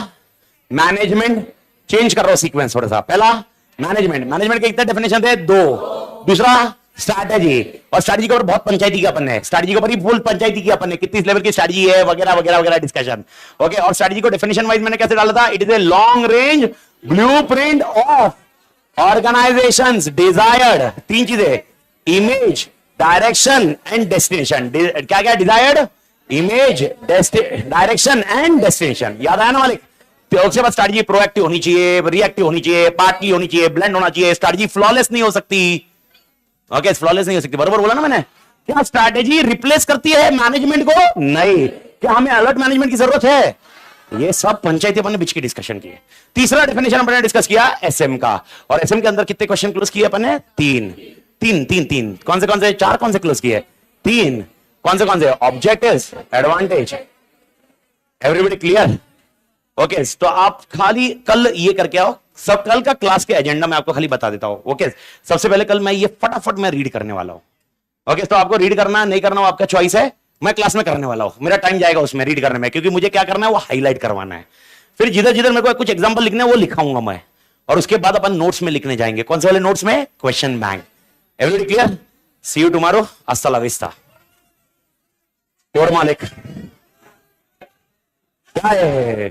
मैनेजमेंट, चेंज कर रहा हूं सीक्वेंस थोड़ा सा। पहला मैनेजमेंट, मैनेजमेंट के कितने डेफिनेशन थे? 2। दूसरा स्ट्रैटेजी, और स्ट्रैटेजी के ऊपर बहुत पंचायती की अपन ने, स्ट्रैटेजी के ऊपर ही फुल पंचायती की अपन ने, कितनी लेवल की स्ट्रैटेजी है वगैरह वगैरह वगैरह डिस्कशन। ओके, और स्ट्रैटेजी को डेफिनेशन वाइज मैंने कैसे डाला था? It is a long range blueprint of organisations desired, 3 चीजें, इमेज, डायरेक्शन एंड डेस्टिनेशन। क्या क्या? Desired, image, direction and destination. याद आया ना मालिक? तो उसके बाद स्ट्रैटेजी प्रोएक्टिव होनी चाहिए, रिएक्टिव होनी चाहिए, पार्टली होनी चाहिए, ब्लेंड होना चाहिए, स्ट्रैटेजी फ्लॉलेस नहीं हो सकती। ओके, फ्लॉलेस नहीं हो सकती, बरोबर बोला ना मैंने? क्या स्ट्रैटेजी रिप्लेस करती है मैनेजमेंट को? नहीं। क्या हमें अलर्ट मैनेजमेंट की जरूरत है? ये सब पंचायती अपन ने बीच की डिस्कशन की है। तीसरा डेफिनेशन अपन ने डिस्कस किया एसएम का, और एसएम के अंदर कितने क्वेश्चन क्लोज किए अपन ने? 3। कौन से? 4 कौन से क्लोज किए? 3। कौन से? Objectives, advantage. Everybody clear? Okay, तो आप खाली कल ये करके आओ, सब कल का क्लास के एजेंडा में आपको खाली बता देता हूं। ओके, सबसे पहले कल मैं ये फटाफट मैं रीड करने वाला हूं। ओके, तो आपको रीड करना नहीं करना आपका चॉइस है, मैं क्लास में करने वाला हूं, मेरा टाइम जाएगा उसमें रीड करने में, क्योंकि मुझे क्या करना है वो हाईलाइट करवाना है। फिर जिधर जिधर मेरे को कुछ एग्जांपल लिखने हैं वो लिखाऊंगा मैं, और उसके बाद अपन नोट्स में लिखने जाएंगे। कौन से वाले नोट्स में? Question bank. Everybody clear? See you tomorrow, hasta la vista. मालिक क्या है?